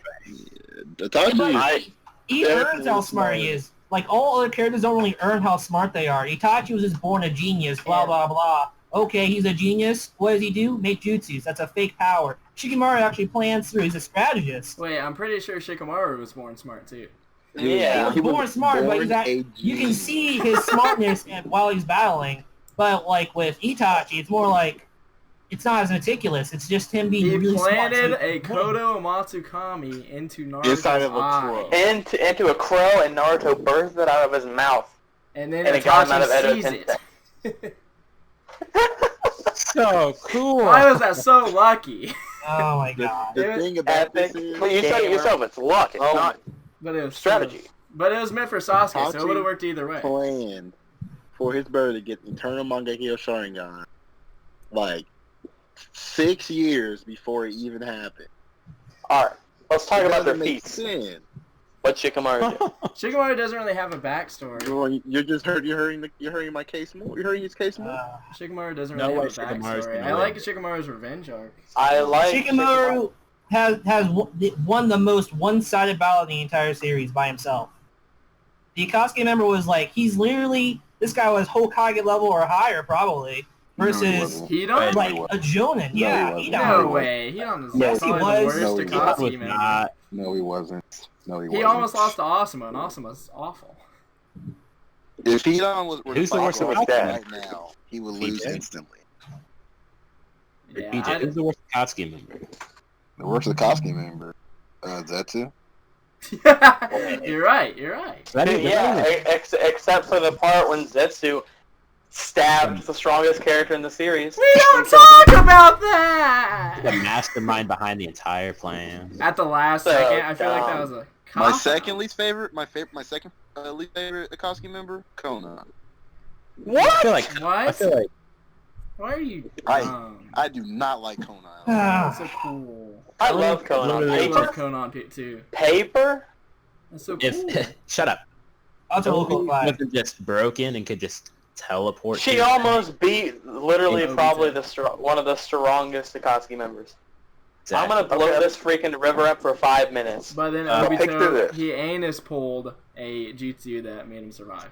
Itachi. He earns how smart he is. Like, all other characters don't really earn how smart they are. Itachi was just born a genius, blah, blah, blah. Okay, he's a genius. What does he do? Make jutsus. That's a fake power. Shikamaru actually plans through. He's a strategist. Wait, I'm pretty sure Shikamaru was born smart too. Yeah. He was born smart, but you can see his smartness while he's battling. But, like, with Itachi, it's more like, it's not as meticulous. It's just him being He really smart. planted a Kodo Matsukami into Naruto's Inside of a eye. crow. Into a crow, and Naruto birthed it out of his mouth. And then And it got him out of Itachi Edo sees it. So cool. Why was that so lucky? Oh, my God. The thing about Epic. this is, Well, you said it yourself. It's luck. It's not But it was strategy. But it was meant for Sasuke, so it would have worked either way. planned for his brother to get the Eternal Mangekyo Sharingan like 6 years before it even happened. Alright, let's talk about their Doesn't make feats. sense. What Shikamaru did. Shikamaru doesn't really have a backstory. Well, you're just you're hurting my case more. You're hurting his case more. Shikamaru doesn't No really way have a Shikamaru's backstory. gonna I win. like Shikamaru's revenge arc. I like Shikamaru has won the most one-sided battle in the entire series by himself. The Akatsuki member was like, he's literally, this guy was Hokage level or higher probably, versus He don't like a Jonin. Yeah, he he wasn't. No don't. way. He on his Yes, he probably was. the No, worst he Akatsuki was member. not. No, he wasn't. No, he He wasn't. almost lost to Asuma, and Asuma's awful. If Hedon was Who's the worst Akatsuki Akatsuki? right now, he would lose BJ? instantly. Yeah, BJ, who's the worst Akatsuki member? The worst Akatsuki member, Zetsu. You're right. You're right. Yeah, except for the part when Zetsu stabbed the strongest character in the series. We don't talk about that. The mastermind behind the entire plan. At the last So second, I feel like that dumb. was a My cop-out. second least favorite Akatsuki member, Kona. I feel like What? Why are you dumb? I do not like Kona. That's so cool. I love Conan. I Literally- love Paper? Conan too. Paper? That's so cool. if shut up. That's a local If five. wasn't just broken and could just teleport. She to- almost beat literally Yeah, probably Obito. one of the strongest Akatsuki members. Exactly. I'm gonna blow this freaking river up for 5 minutes. But then pick through Obito, this. he anus pulled a jutsu that made him survive.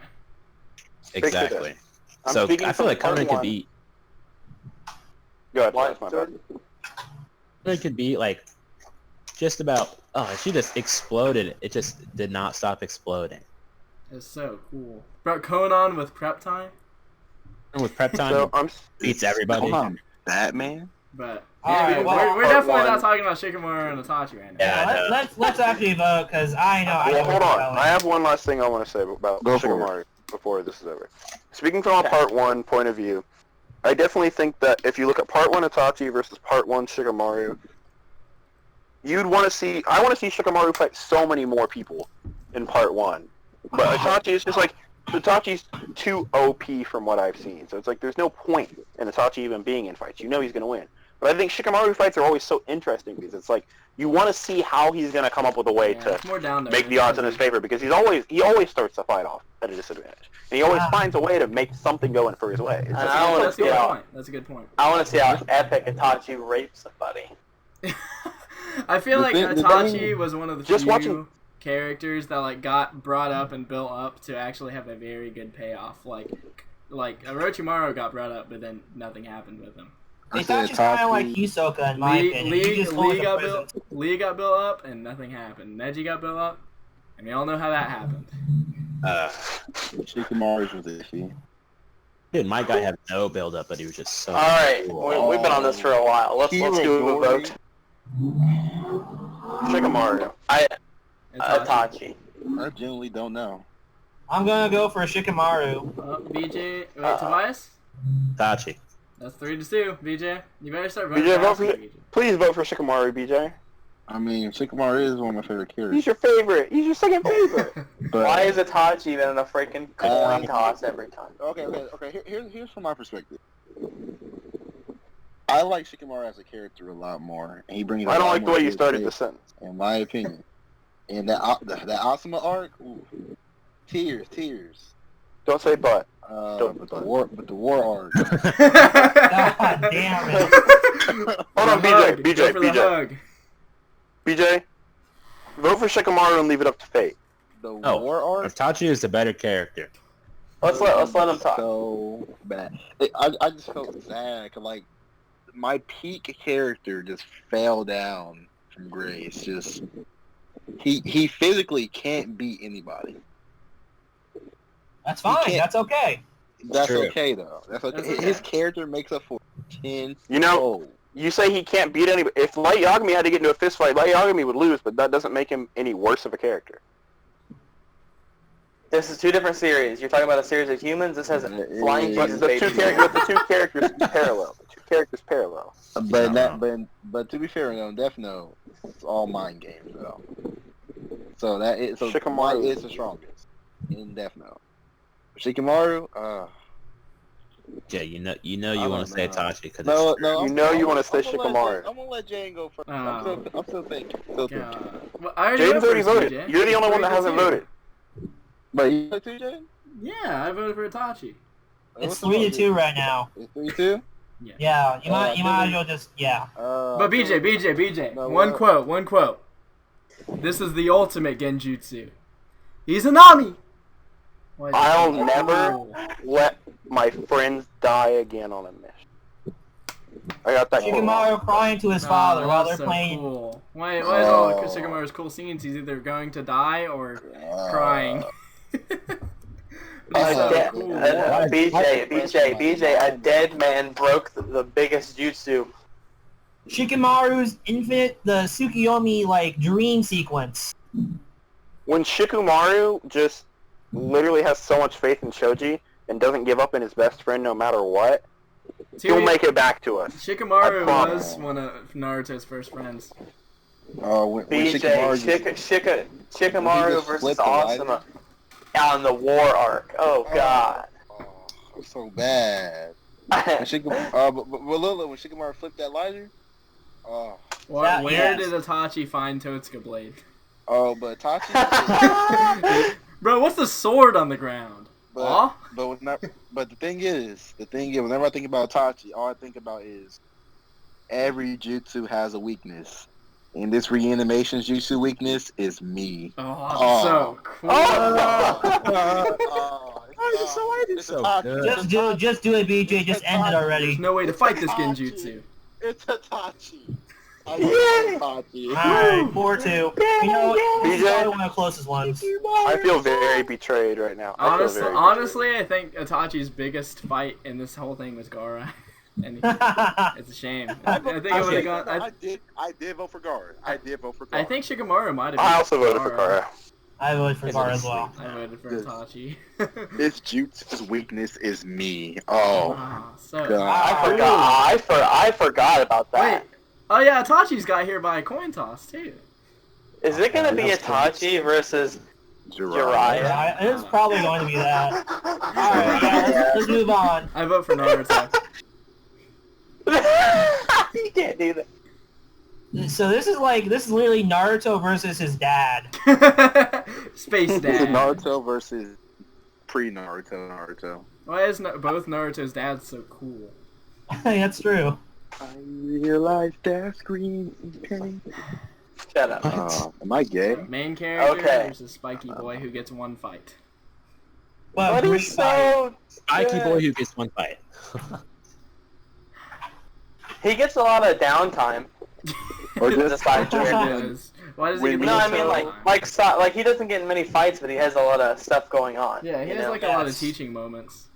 Exactly. I'm So speaking I feel from like Conan part could one. be Go ahead. What? That's my bad. Conan could be like just about. Oh, she just exploded. It just did not stop exploding. It's so cool. Bro, Conan with prep time, And with prep time, So I'm beats everybody. Come on, Batman. but Alright, yeah, well, we're part definitely one. not talking about Shikamaru and Itachi right now. Yeah, I know. Let's actually vote because I know. Well, hold on. I I have one last thing I want to say about Go for Shikamaru before this is over. Speaking from a part one point of view, I definitely think that if you look at part one Itachi versus part one Shikamaru, you'd want to see. I want to see Shikamaru fight so many more people in part one, but Itachi is just like Itachi's too OP from what I've seen. So it's like there's no point in Itachi even being in fights. You know he's gonna win. But I think Shikamaru fights are always so interesting because it's like you want to see how he's gonna come up with a way Yeah, to it's more down to make the odds in his favor because he always starts the fight off at a disadvantage, and he always finds a way to make something go in for his way. It's And just- I wanna That's a see good how point. That's a good point. I want to see how epic Itachi rapes somebody. I feel The like thing- the Itachi thing- was one of the Just few watching- characters that like got brought up and built up to actually have a very good payoff. Like Orochimaru got brought up, but then nothing happened with him. Itachi's kind of like Hisoka in my opinion. He just holds a prison. Lee got built up and nothing happened. Neji got built up, and we all know how that happened. Shikamaru's was iffy. Dude, my guy had no build up, but he was just so. All right, cool. we've been on this for a while. Let's do a vote. Shikamaru. Itachi. I genuinely don't know. I'm gonna go for Shikamaru. BJ, wait, Tobias? Tachi. That's 3-2. BJ, you better start voting BJ, for vote for Asuka, BJ. Please vote for Shikamaru, BJ. I mean, Shikamaru is one of my favorite He's characters. your favorite. He's your second favorite. But Why is Itachi even in a freaking coin toss every time? Okay. Here's from my perspective. I like Shikamaru as a character a lot more, and he brings. I don't like the way you good started shit, the sentence. in my opinion. And that Asuma arc, ooh, tears. Don't say but. But the war arc. God damn it. Hold on, BJ. BJ, vote for Shikamaru and leave it up to fate. The Oh, war arc. Itachi is the better character. Let's let him talk. So bad. I just felt sad because like my peak character just fell down from grace. Just he physically can't beat anybody. That's fine. That's okay. That's true. okay though. That's okay. That's okay. His character makes up for 10. You know, you say he can't beat anybody. If Light Yagami had to get into a fist fight, Light Yagami would lose, but that doesn't make him any worse of a character. This is two different series. You're talking about a series of humans. This has flying But Jesus The baby. two characters parallel. The two characters parallel. But to be fair though, Death Note, it's all mind games though. So that is Shikamaru Light is the strongest in Death Note. Shikamaru, Yeah, you want to say Itachi because no, You want to say Shikamaru. I'm gonna let Jane go first. Oh. I'm still thinking. God. Well, I already Jaden's already voted for voted. BJ. You're the only one that hasn't voted. But you voted too, Jane? Yeah, I voted for Itachi. It's 3-2 right now. It's 3-2. Yeah, you might as well just But BJ, No, one what? quote. This is the ultimate genjutsu. He's a Nami. Why is I'll it- never Oh. let my friends die again on a mission. I got that quote. Shikamaru crying to his father Oh, while that's they're so playing. Cool. Why is all Shikamaru's cool scenes? He's either going to die or crying. But it's so cool. BJ, a dead man broke the biggest jutsu. Shikamaru's the Tsukiyomi like dream sequence. When Shikamaru just literally has so much faith in Choji and doesn't give up in his best friend no matter what, he'll make it back to us. Shikamaru I promise. was one of Naruto's first friends. When BJ, Shikamaru versus flipped the lighter. Asuma on the war arc. Oh god. So bad. When Shikamaru flipped that lighter. Where did Itachi find Totsuka Blade? But Itachi. Bro, what's the sword on the ground? But the thing is, whenever I think about Itachi, all I think about is every jutsu has a weakness. And this reanimation's jutsu weakness is me. So cool. Just do it, BJ. Just end it already. There's no way to fight this genjutsu. It's Itachi. Alright, 4-2. You know, this is probably one of the closest ones. I feel very betrayed right now. Honestly, I think Itachi's biggest fight in this whole thing was Gaara. And it's a shame. I think it would have gone. I did vote for Gaara. I think Shikamaru might have. I also voted for Gaara. I voted for Gaara as well. I voted for Itachi. This jutsu's weakness is me. So God. I forgot about that. Wait. Oh yeah, Itachi's got here by a coin toss too. Is it gonna be Itachi versus Jiraiya? It's probably going to be that. Alright, let's move on. I vote for Naruto. You can't do that. So this is literally Naruto versus his dad. Space Dad. Naruto versus pre-Naruto. Why is both Naruto's dads so cool? That's true. I realize that screams in pain. Shut up. Am I gay? Main character Okay. versus Spiky Boy who gets one fight. Well, But he's so Spiky good. Boy who gets one fight. He gets a lot of downtime. Or The just side He character. does. Why does he get No, I the mean time? like he doesn't get in many fights, but he has a lot of stuff going on. Yeah, he you has know? like a lot of teaching moments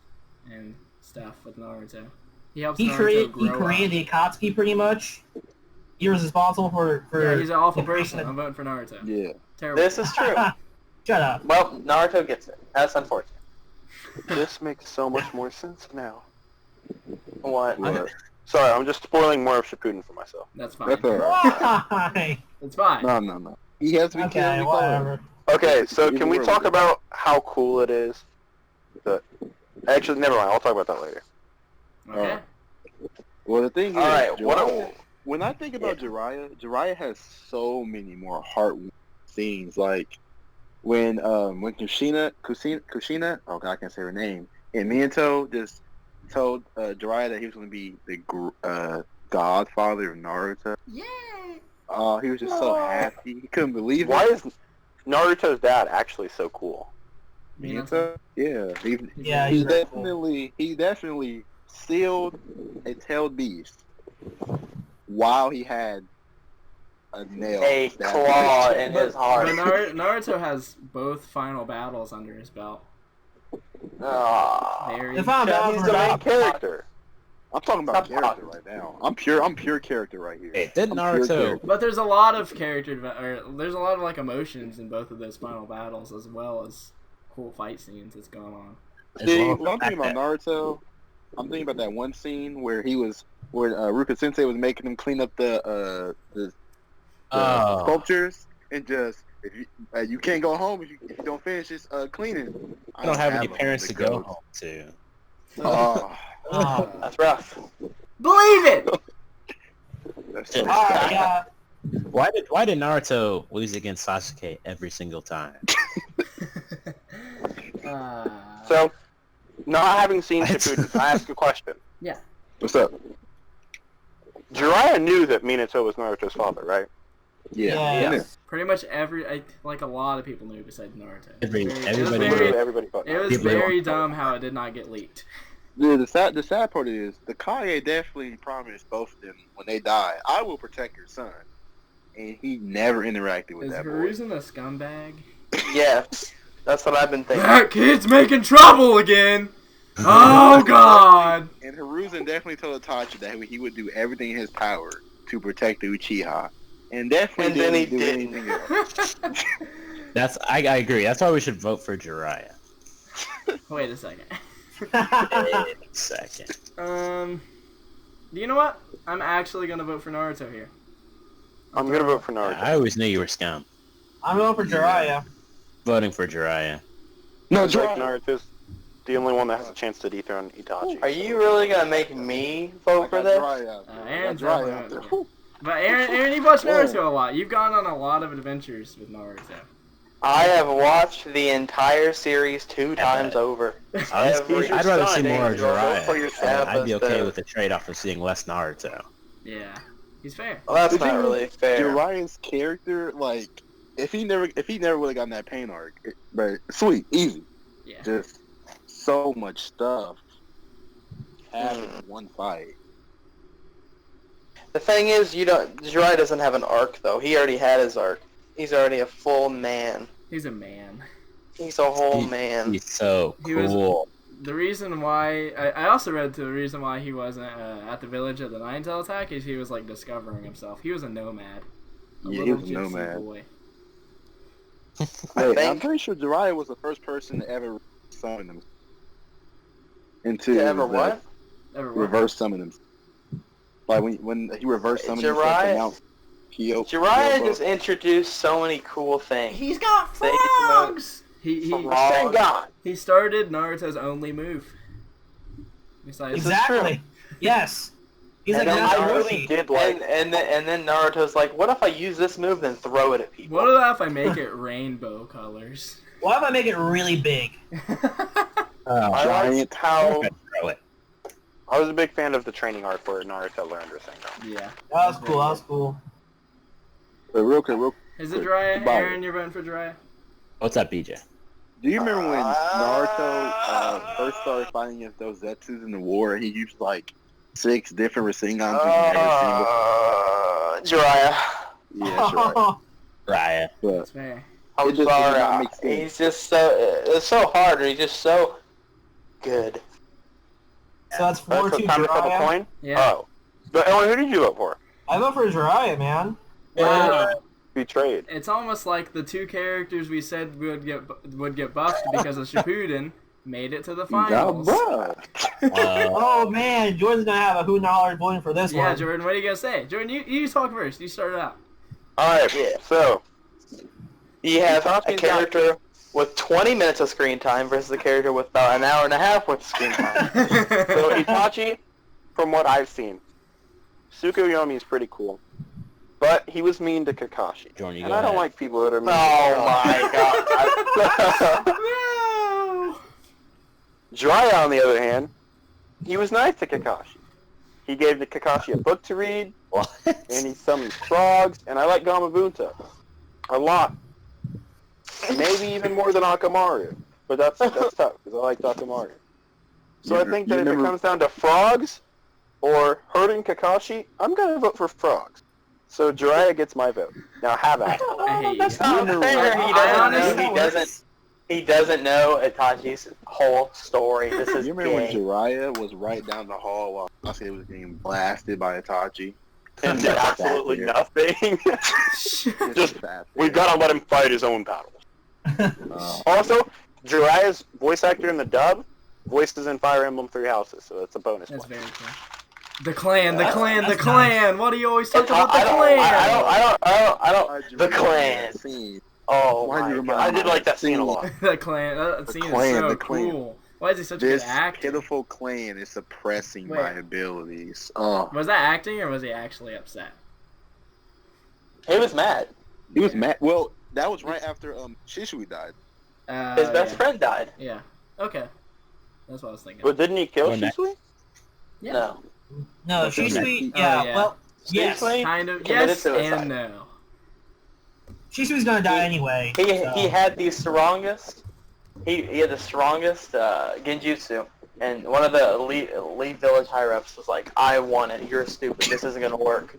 and stuff with Naruto. He helps He Naruto created grow up. the Akatsuki pretty much. He was responsible for Yeah, he's an awful the creation person. I'm voting for Naruto. Yeah. Terrible. This is true. Shut up. Well, Naruto gets it. That's unfortunate. This makes so much more sense now. What? What? Sorry, I'm just spoiling more of Shippuden for myself. That's fine. That's alright. Why? It's fine. No. He has to be Okay, killed. whatever. Okay, so Either can we way, talk we're good. about how cool it is? Actually, never mind. I'll talk about that later. Okay. Well, the thing is, Alright, when I think about Jiraiya has so many more heartwarming scenes. Like when Kushina, oh God, I can't say her name, And Minato just told Jiraiya that he was going to be the godfather of Naruto. Yay! Oh, he was just so happy. He couldn't believe it. Why is Naruto's dad actually so cool? Minato? Yeah. Yeah, He he's very cool. definitely sealed a tailed beast while he had a nail. A stabbed claw in in his his chest. heart. But Naruto has both final battles under his belt. Very. The final Yeah, battles he's were the main not- character. I'm talking about Stop character right now. I'm pure character right here. Hey, did I'm pure Naruto? character. But there's a lot of there's a lot of like emotions in both of those final battles, as well as cool fight scenes that's going on. As See, well as when I'm the thinking fact about Naruto, I'm thinking about that one scene where Ruka Sensei was making him clean up the Oh. sculptures and just if you can't go home if you don't finish this cleaning. I don't have any a home parents to go go home to. Oh, Oh. That's rough. Believe it. that's so Alright, yeah. Why did Naruto lose against Sasuke every single time? So, not having seen Shippuden, I ask a question. Yeah. What's up? Jiraiya knew that Minato was Naruto's father, right? Yeah. Yeah. Pretty much like a lot of people knew besides Naruto. Everybody very- knew. Everybody but It was People very don't know. dumb how it did not get leaked. Dude, the sad part is the Kage definitely promised both of them when they die, I will protect your son, and he never interacted with Is that boy. Hiruzen a scumbag? Yeah, that's what I've been thinking. That kid's making trouble again. Oh God! And Hiruzen definitely told Itachi that he would do everything in his power to protect the Uchiha, and definitely And then didn't he do didn't. anything else. I agree. That's why we should vote for Jiraiya. Wait a second. Wait a second. You know what? I'm actually gonna vote for Naruto here. I'm gonna vote for Naruto. I always knew you were scum. I'm going for Jiraiya. Voting for Jiraiya. No, It's like Naruto's the only one that has a chance to dethrone Itachi. Are you really gonna make me vote for this? Aaron's Jiraiya. definitely- But Aaron, you watch Naruto a lot. You've gone on a lot of adventures with Naruto. I have watched the entire series 2 times over. Honestly, I'd rather see more of Vote for Jiraiya. yourself I'd be okay instead. with the trade-off of seeing less Naruto. Yeah, he's fair. Well, that's The not thing really fair. Jiraiya's character, like, if he never would have gotten that pain arc, but sweet, easy, Yeah. just so much stuff. Having one fight. The thing is, Jiraiya doesn't have an arc though. He already had his arc. He's already a full man. He's a man. He's a whole man. He's so He was- cool. The reason why I also read the reason why he wasn't at the village of the Nine Tail attack is he was like discovering himself. He was a nomad. Yeah, he little was a gypsy nomad. boy. Wait, I'm think- pretty sure Jiraiya was the first person to ever summon him. Into To ever the what? Ever what? reverse summon him. Like when he reverse summoned himself Jiraiya- to Mount Kyo. Jiraiya just introduced so many cool things. He's got They- frogs. He Sengon! he started Naruto's only move. Besides, Exactly. Yes. He's like And then Master I Roshi. really did like. and then Naruto's like, what if I use this move then throw it at people? What if I make it rainbow colors? What if I make it really big? Oh, I Giant liked how throw it. I was a big fan of the training arc where Naruto learned Rasengan. Yeah. That was cool. That was cool. But real quick, Is it Jiraiya? Goodbye. Aaron, you're voting for Jiraiya? What's up, BJ? do you remember when Naruto first started fighting against those Zetsus in the war and he used like 6 different Rasengans Jiraiya. Yeah, sure. Jiraiya. But That's fair. I'm It just does not sorry. make sense. He's just so it's so hard. He's just so good. So that's 4 So 2 time to flip a Jiraiya. coin? Yeah. Oh. But Ellen, who did you vote for? I vote for Jiraiya, man. Betrayed. It's almost like the two characters we said would get buffed because of Shippuden made it to the finals. Oh man, Jordan's gonna have a hoot and a holler voting for this Yeah, one. Jordan, what are you gonna say? Jordan, you talk first. You start it out. Alright, so You have a Itachi's character with 20 minutes of screen time versus a character with about an hour and a half worth of screen time. So Itachi, from what I've seen, Tsukuyomi is pretty cool. But he was mean to Kakashi. Jordan, you And go I don't ahead. like people that are mean. Oh my god. No! Jiraiya, on the other hand, he was nice to Kakashi. He gave the Kakashi a book to read, What? and he summoned frogs, and I like Gamabunta a lot. Maybe even more than Akamaru, but that's tough because I like Akamaru. So I think that if it comes down to frogs or hurting Kakashi, I'm gonna vote for frogs. So Jiraiya gets my vote. Now have at it. I hate That's you. not fair. He doesn't know Itachi's whole story. This is You remember when gay. Jiraiya was right down the hall while Sasuke was getting blasted by Itachi? And did absolutely nothing. Just, we've got to let him fight his own battles. Also, Jiraiya's voice actor in the dub voices in Fire Emblem Three Houses, so that's a bonus That's point. very cool. The clan, the clan, the that's clan. Why do you always talk about the clan? I don't. The clan. Scene. Oh Why do my you god. remind I did like that scene a lot. The clan. That scene clan, is so the clan. cool. Why is he such a This good actor? pitiful clan is suppressing Wait. my abilities. Oh, Was that acting or was he actually upset? He was mad. he was mad. Well, that was right after Shisui died. His best friend died. Yeah. Okay. That's what I was thinking. But didn't he kill Well, Shisui? Yeah. No. No, Okay. Shisui, Oh, yeah, yeah. well, yes. Shisui Kind of. committed Yes suicide. and no. Shisui's gonna die anyway. He so. had the strongest. He had the strongest genjutsu, and one of the elite village higher ups was like, "I want it. You're stupid. This isn't gonna work."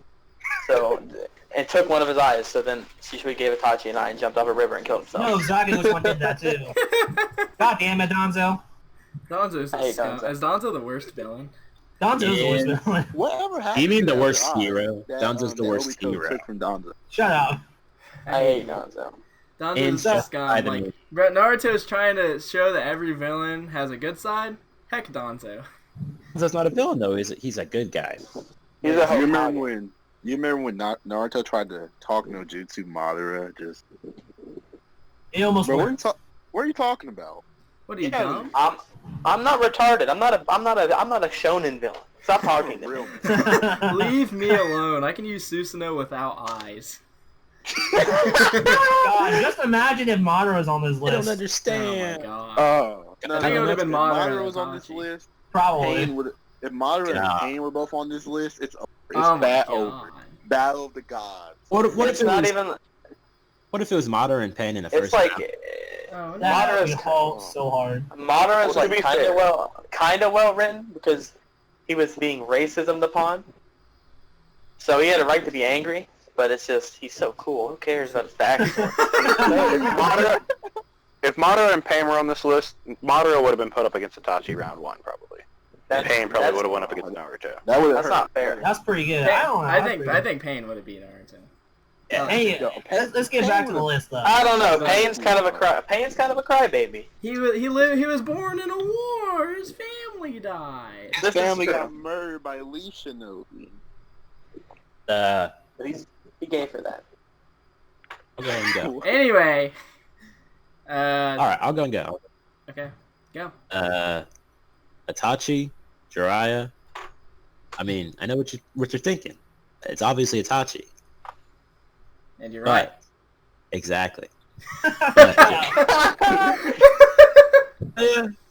So it took one of his eyes. So then Shisui gave Itachi an eye and jumped off a river and killed himself. No, exactly which one did that too. God damn it, Donzo. Donzo's I hate Donzo. Is Donzo the worst villain? Donzo's the worst Yeah. villain. Whatever happened? You mean to the that worst eye hero? that, Danzo's the that worst Obito hero. took from Danzo. Shut up. I hate Gonzo. Donzo's And just gone. the Like, movie. Naruto's trying to show that every villain has a good side. Heck, Donzo. Danzo's not a villain though. He's a good guy. He's a You Hokage. remember when Naruto tried to talk no jutsu Madara? Just It almost bro, worked. what are you talking about? What are you, Yeah, dumb? I'm not retarded. I'm not a shonen villain. Stop talking to me. Real Leave me alone. I can use Susanoo without eyes. God, just imagine if Madara was on this I don't list. understand. Oh my god. Oh, no, I think it would have been if Madara Madara was and on this Itachi. list. Probably. Pain would. If Madara Yeah. and Pain were both on this list, it's Oh my that god. over. Battle of the Gods. What if It's it not was? even. What if it was Madara and Pain in the It's first like round? Oh, no. That would Madara's be so hard. Madara's Well, to like be kind fair. of well written because he was being racism upon. So he had a right to be angry, but it's just he's so cool. Who cares about his backstory? If Madara and Pain were on this list, Madara would have been put up against Itachi round one, probably. And Pain probably would have went up against Naruto. That would. That's not fair. That's pretty good. Pain- I don't know. I that's think pretty I good. think Pain would have beat Naruto. Hey, let's get back to the list though. I don't know. Pain's kind of a crybaby. He was born in a war. His family died. His This is family true. got murdered by Leaf Shinobi. But he gay for that. I'll go ahead and go. Anyway. All right, I'll go and go. Okay. Go. Itachi, Jiraiya. I mean, I know what you're thinking. It's obviously Itachi. And you're right. But exactly.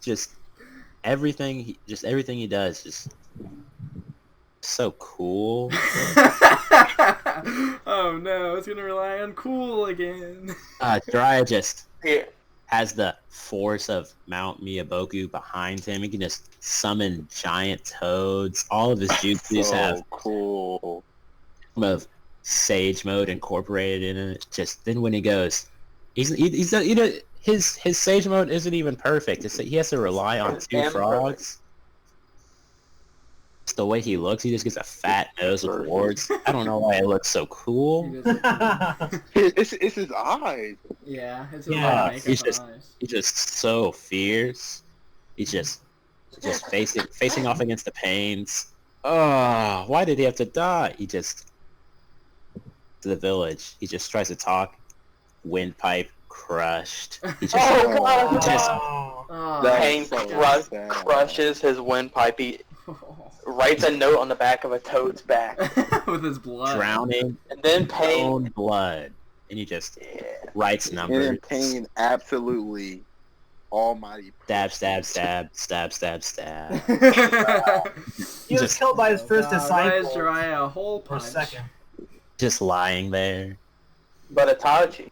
Just everything he does just so cool. Oh no, it's gonna rely on cool again. Jiraiya just Here. has the force of Mount Miyaboku behind him. He can just summon giant toads. All of his jutsus have So cool. some of Sage mode incorporated in it. Just then when he goes, he's his Sage mode isn't even perfect. He has to rely on two Damn frogs. Just the way he looks, he just gets a fat nose with warts. I don't know why it looks so cool. It's his eyes. Yeah, it's a Yeah, lot of makeup he's on just- eyes. He's just so fierce. He's just facing off against the Pains. Oh, why did he have to die? He just to the village. He just tries to talk. Windpipe crushed. He just Oh god! He just- Oh, That- Pain is so sad. crushes his windpipe. He writes a note on the back of a toad's back, with his blood. drowning and then his Pain. own blood, and he just Yeah. writes And numbers. then Pain absolutely almighty. Stab, stab, stab, stab, stab, stab. He was killed by his first Why disciple. is Jiraiya a whole For a punch? second. Just lying there. But Itachi.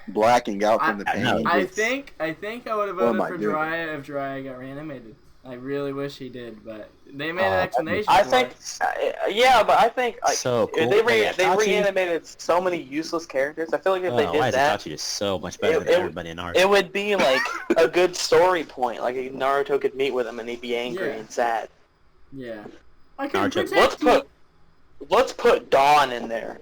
Blacking out from the I know. pain. I just- think I would have Oh voted my for goodness. Jiraiya if Jiraiya got reanimated. I really wish he did, but they made an explanation I for think, it. yeah, but I think So cool. they Yeah, they Itachi- reanimated so many useless characters. I feel like if they Why did is that, Itachi just so much better than everybody in Naruto? it would be like a good story point. Like Naruto could meet with him and he'd be angry Yeah. and sad. Yeah. I can Naruto- protect Let's put Dawn in there.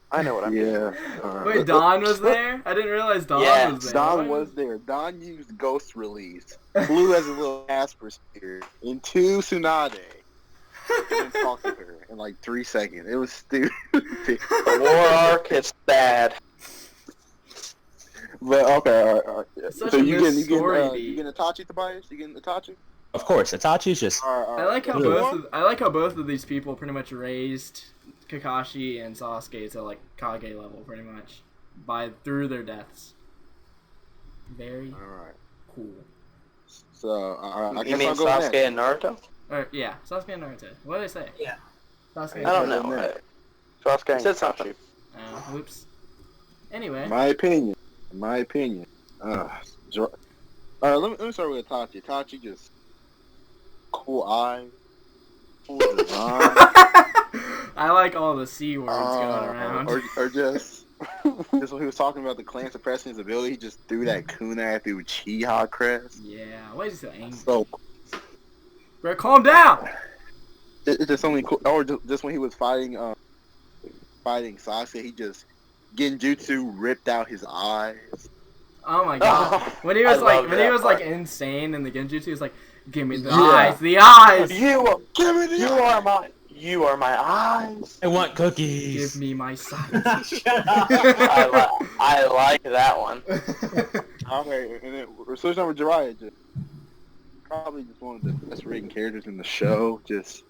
I know what I mean. Yeah. Wait, Dawn was there? I didn't realize Dawn Yeah, was there. Don What? was there. Don used Ghost Release, flew as a little Casper Spear into Tsunade, and then talked to her in like 3 seconds. It was stupid. The war arc is bad. But okay, all right. Such So a you missed getting story you getting Itachi, Tobias? You getting Itachi? Of course, Itachi's just... All right. I like how Really? I like how both of these people pretty much raised Kakashi and Sasuke to like Kage level, pretty much, through their deaths. Very All right. cool. So I You guess mean I'll go Sasuke next. and Naruto? Or yeah, Sasuke and Naruto. What did I say? Yeah. Sasuke. I don't Go know. next. Sasuke and Said Kakashi. something. Whoops. Anyway. My opinion. All right, let me start with Itachi. Itachi just cool eyes, cool design. I like all the C words going around. Or just when he was talking about the clan suppressing his ability, he just threw that kunai through Uchiha crest. Yeah, why is he so angry? So Bro, calm down! it's just something cool. Or just when he was fighting Sasuke, he just Genjutsu ripped out his eyes. Oh my god. When he was I love that part. insane in the Genjutsu, he was like, give me the Yeah. eyes, the eyes! You are my eyes. I want cookies. Give me my sight. Shut up. I like that one. Okay, and then we're switching over to Jiraiya. Just probably just one of the best written characters in the show. Just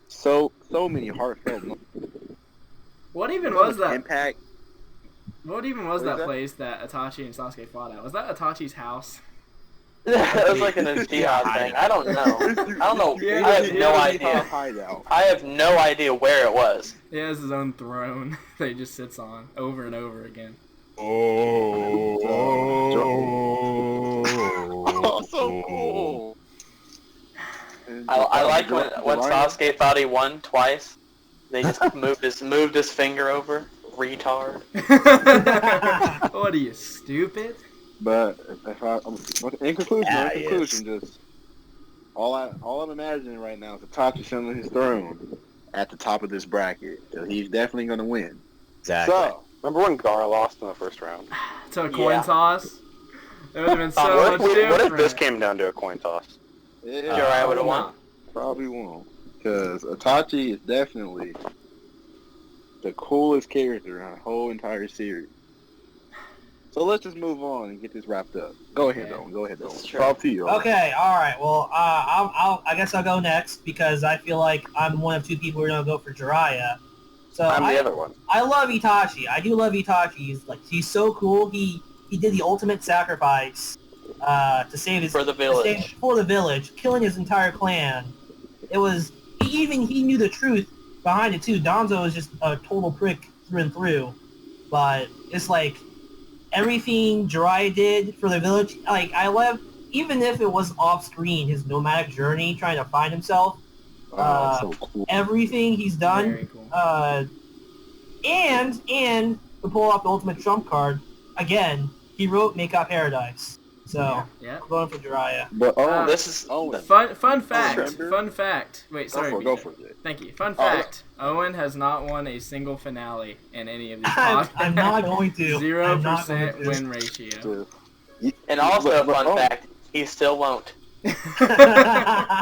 so many heartfelt moments. What even was that? Impact. What even was What is that that? place that Itachi and Sasuke fought at? Was that Itachi's house? It was like an Uchiha thing. I don't know. Yeah, I have no yeah. idea. Hideout. I have no idea where it was. He has his own throne that he just sits on over and over again. Oh, so cool. And I like when Jiraiya- Sasuke thought he won twice. They just moved his finger over. Retard. What are you, stupid? But in conclusion, yes. just all I'm imagining right now is Itachi sitting on his throne at the top of this bracket. So he's definitely going to win. Exactly. So Remember when Gaara lost in the first round? To a coin Yeah. toss? It would have been so much What different. if this came down to a coin toss? yeah, Jiraiya would have won. probably won't, because Itachi is definitely the coolest character in the whole entire series. So let's just move on and get this wrapped up. Go ahead, Okay. Owen. Go ahead, Owen. That's true. Talk to you. Owen. Okay, all right. Well, I guess I'll go next because I feel like I'm one of two people who are gonna vote for Jiraiya. So I'm the other one. I love Itachi. I do love Itachi. He's so cool. He did the ultimate sacrifice to save his For the village. for the village, killing his entire clan. It was he knew the truth behind it too. Danzo is just a total prick through and through, but it's like everything Jiraiya did for the village. Like I love, even if it was off screen, his nomadic journey trying to find himself. So cool. Everything he's done. Very cool. And to pull off the ultimate trump card, again, he wrote Make Up Paradise. So, Yeah. I'm going for Jiraiya. But Owen, This is Owen, Fun fact. Remember? Fun fact. Wait, sorry. go BJ. for it. Thank you. Fun Oh, fact. Owen has not won a single finale in any of these I'm podcasts. not going to. 0% to. win ratio. and also a fun Owen, fact. He still won't. You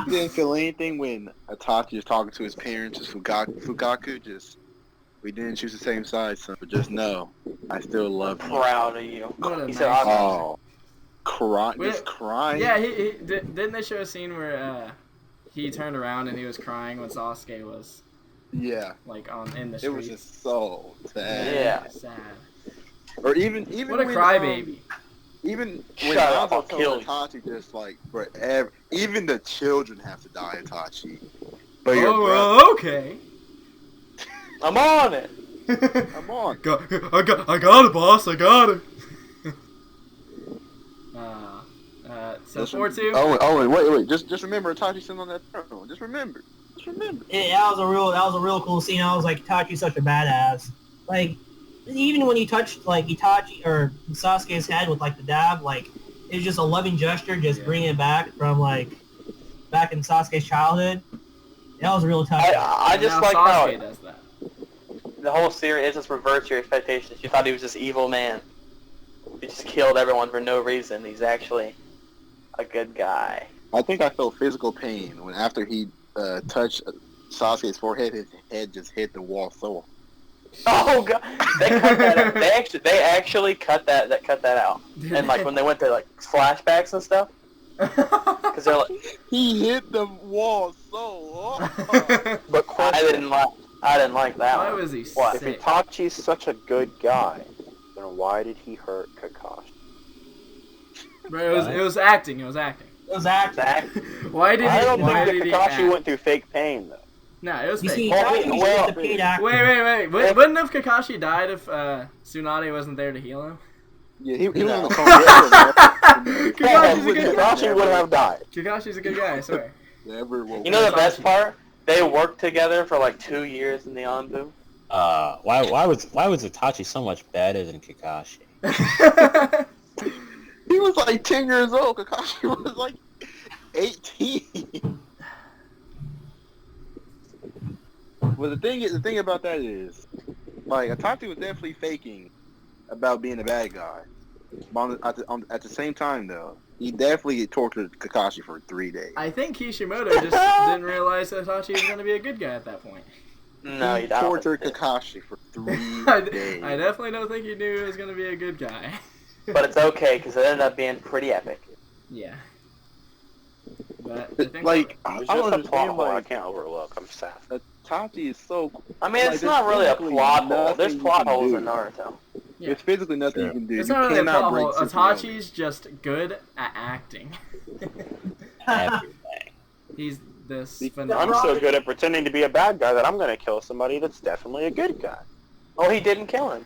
didn't feel anything when Itachi was talking to his parents, just Fugaku, just, we didn't choose the same side, son, but just know, I still love you. Proud of you. What a He said, nice- Oh, Wait, just crying. Yeah, he didn't they show a scene where he turned around and he was crying when Sasuke was Yeah, like in the it was streets? just so sad. Yeah. Sad. Or even What a when, crybaby. Even when Shut up, I'll Naruto kill told you. Itachi, just like forever, even the children have to die, Itachi. But your brother, Okay. I'm on it. come on. I got it, boss. I got it. So 4-2. Owen, wait. Just remember, Itachi's sitting on that throne. Just remember. Yeah, that was a real cool scene. I was like, Itachi's such a badass. Like, even when he touched like Itachi or Sasuke's head with like the dab, like it was just a loving gesture, just bringing it back from like back in Sasuke's childhood. That was real tough. I just now like Sasuke how does that. the whole series just reverts your expectations. You thought he was this evil man. He just killed everyone for no reason. He's actually a good guy. I think I felt physical pain when after he touched Sasuke's forehead, his head just hit the wall so. Oh god, they cut that out. They actually cut that out. And like when they went to like flashbacks and stuff, because they're like, He hit the wall so hard. But I didn't like that Why one. was he What? if sick? Itachi's such a good guy, then why did he hurt Kakashi? Bro, it was acting. It was acting. It was acting. That, Why did I he? don't Why think did that he Kakashi act? went through fake pain though. No, it was You fake. see, Well, Itachi was well, just a paid actor. Wait. Wouldn't have Kakashi died if Tsunade wasn't there to heal him? Yeah, he was on the Kakashi's a good guy. Kakashi would have died. Kakashi's a good guy, I swear. Never woke you know the up. best part? They worked together for like 2 years in the Anbu. Why was Itachi so much better than Kakashi? He was like 10 years old. Kakashi was like 18. Well, the thing about that is, like, Itachi was definitely faking about being a bad guy. But at the same time, though, he definitely tortured Kakashi for 3 days. I think Kishimoto just didn't realize that Itachi was going to be a good guy at that point. No, he you don't. tortured Kakashi for 3 days. I definitely don't think he knew he was going to be a good guy. But it's okay because it ended up being pretty epic. Yeah. But I think Like, It's I just don't a plot understand, hole I like, can't overlook. I'm sad. Itachi is so... I mean, Like, it's not there's really a physically plot hole. nothing There's you plot can holes do. in Naruto. Yeah. There's physically nothing you can do. it's You not really a cannot plot break hole. Tsukuyomi. Itachi's just good at acting. Everything. He's this I'm phenomenal. so good at pretending to be a bad guy that I'm going to kill somebody that's definitely a good guy. Oh, he didn't kill him.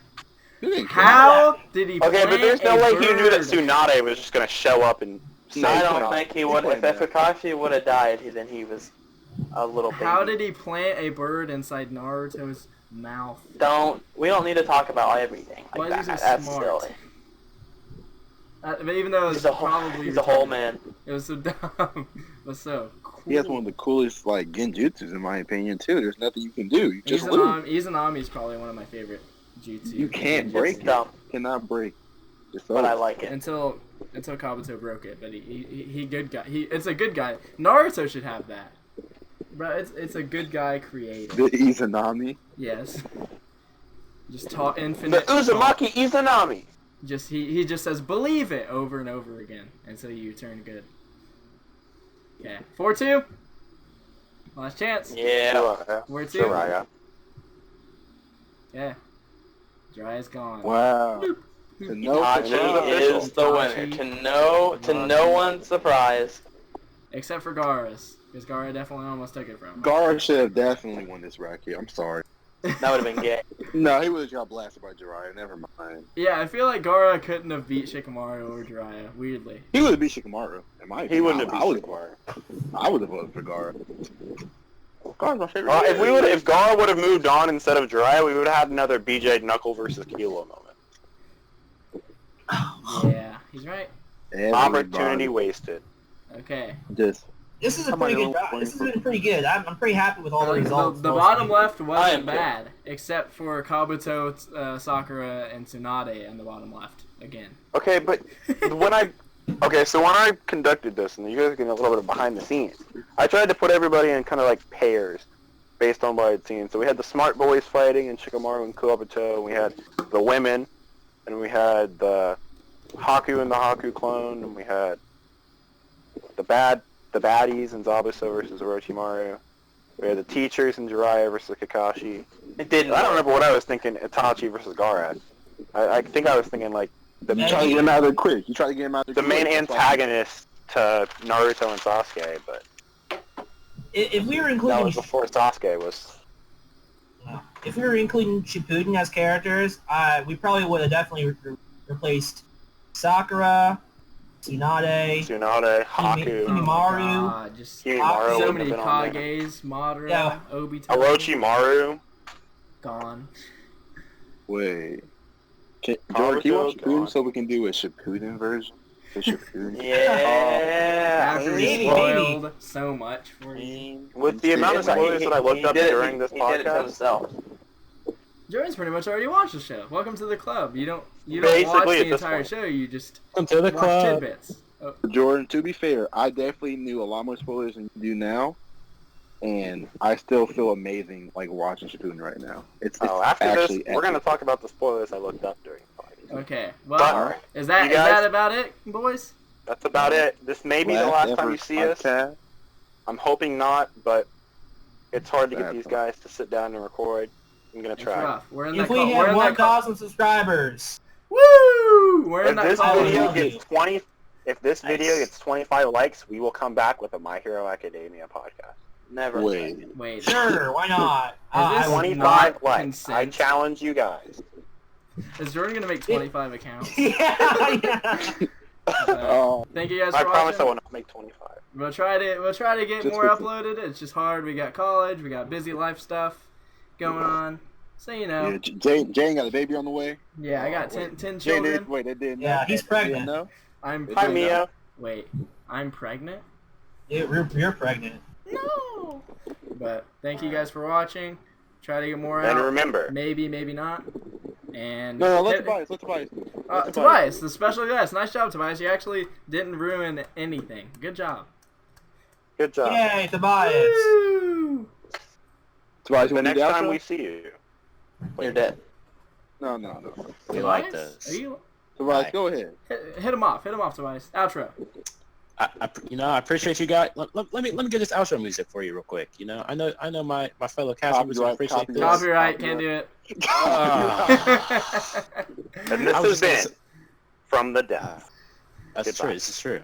You didn't kill him. How did he Okay, but there's no plant way a he knew that bird? Tsunade was just going to show up and say I Tsunade. don't think he would. If Kakashi would have died, then he was a little baby. How did he plant a bird inside Naruto's mouth? We don't need to talk about everything Why like is he that. so That's smart? silly. But even though it was probably He's a whole retarded, man. it was so dumb, but so cool. He has one of the coolest, like, genjutsus, in my opinion, too. There's nothing you can do. You just lose. Izanami is probably one of my favorite jutsu. You can't genjutsu. break It's it. dumb, Cannot break. It's but I over. like it. until Kabuto broke it. But he good guy. It's a good guy. Naruto should have that. Bro, it's a good guy created. The Izanami. Yes. Just talk The infinite. Uzumaki Izanami. Just he just says believe it over and over again until you turn good. Okay, 4-2. Last chance. Yeah. Jiraiya. Where to? Jiraiya. Yeah. Jiraiya's gone. Wow. To know Itachi Kakashi. is the winner. To no one's surprise. Except for Gaara's, because Gaara definitely almost took it from him. Gaara should have definitely won this bracket. I'm sorry. That would have been gay. No, he would have got blasted by Jiraiya. Never mind. Yeah, I feel like Gaara couldn't have beat Shikamaru or Jiraiya. Weirdly. He would have beat Shikamaru. In my He opinion. wouldn't have I beat would Shikamaru. I would have voted for Gaara. Gaara's my favorite. If Gaara would have moved on instead of Jiraiya, we would have had another BJ Knuckle versus Kilo moment. Yeah, he's right. Opportunity wasted. Okay. Just This is a pretty good. This has been pretty good. I'm pretty happy with all the results. The mostly. bottom left I am wasn't too. bad, except for Kabuto, Sakura, and Tsunade on the bottom left again. Okay, but when I conducted this, and you guys are getting a little bit of behind the scenes, I tried to put everybody in kind of like pairs based on what I'd seen. So we had the smart boys fighting, and Shikamaru and Kabuto, and we had the women, and we had the Haku and the Haku clone, and we had the baddies and Zabuso versus Orochimaru. We had the teachers and Jiraiya versus Kakashi. It didn't. I don't remember what I was thinking. Itachi versus Gaara. I think I was thinking like You try to get him out of there quick. You try to get him out of there The quick. main antagonist to Naruto and Sasuke, but If we were that including was before Sasuke was. if we were including Shippuden as characters, we probably would have definitely replaced Sakura, Tsunade, Haku, Kimimaro. God, just Kimimaro so wouldn't many have been on there. Kages, Madara, Yeah. Obito. Orochimaru. Gone. Wait. Jordan, can you watch Naruto, Shippuden God. so we can do a Shippuden version? The Shippuden. Yeah. After maybe, we spoiled so much for you. With the amount of spoilers that I looked up during this He did it to podcast, himself. Jordan's pretty much already watched the show. Welcome to the club. You don't Basically, watch at the this entire point. show. You just Welcome to the watch club. tidbits. Oh, Jordan, to be fair, I definitely knew a lot more spoilers than you do now, and I still feel amazing like watching Shippuden right now. It's after actually this, we're going to talk about the spoilers I looked up during the podcast. okay. Well, But, is that you guys- about it, boys? That's about it. This may be the last time you see us. podcast. I'm hoping not, but it's hard to get Bad these thought. guys to sit down and record. I'm going to It's try. rough. We're in If that. we We're had in that. 1,000 subscribers, Woo! We're in If that. this call video of gets Duty. 20, if this video Nice. gets 25 likes, we will come back with a My Hero Academia podcast. Never. Wait. sure, why not? Is this I would- 25 not likes. I consent? challenge you guys. Is Jordan gonna make 25 accounts? yeah. Oh, Thank you guys I for promise I watching. will not make 25. We'll try to get Just more with- uploaded. It's just hard. We got college. We got busy life stuff going on. So you know. yeah, Jane got a baby on the way. Yeah, I got Oh, 10 wait. 10 Jane children. did. Wait, they didn't. Yeah, know? he's They didn't pregnant. know? I'm Hi, Did you Mia. wait. I'm pregnant. You're pregnant. No. But thank you guys for watching. Try to get more And out. remember, Maybe not. And No, let hit- Tobias. Let Tobias. Tobias, the special guest. Nice job, Tobias. You actually didn't ruin anything. Good job. good job. Yay, Tobias. Woo! Tobias, you The want to next do the time outro? we see you, You're dead. No. We like Tobias? those. Are you... Tobias, Hi. go ahead. Hit him off. Hit him off, Tobias. Outro. I appreciate you guys. Let me get this outro music for you real quick. You know, I know my fellow cast members will Copyright, appreciate this. Copyright. Can't do it. Ah. and this I was has just been From the Death. That's Goodbye. true. This is true.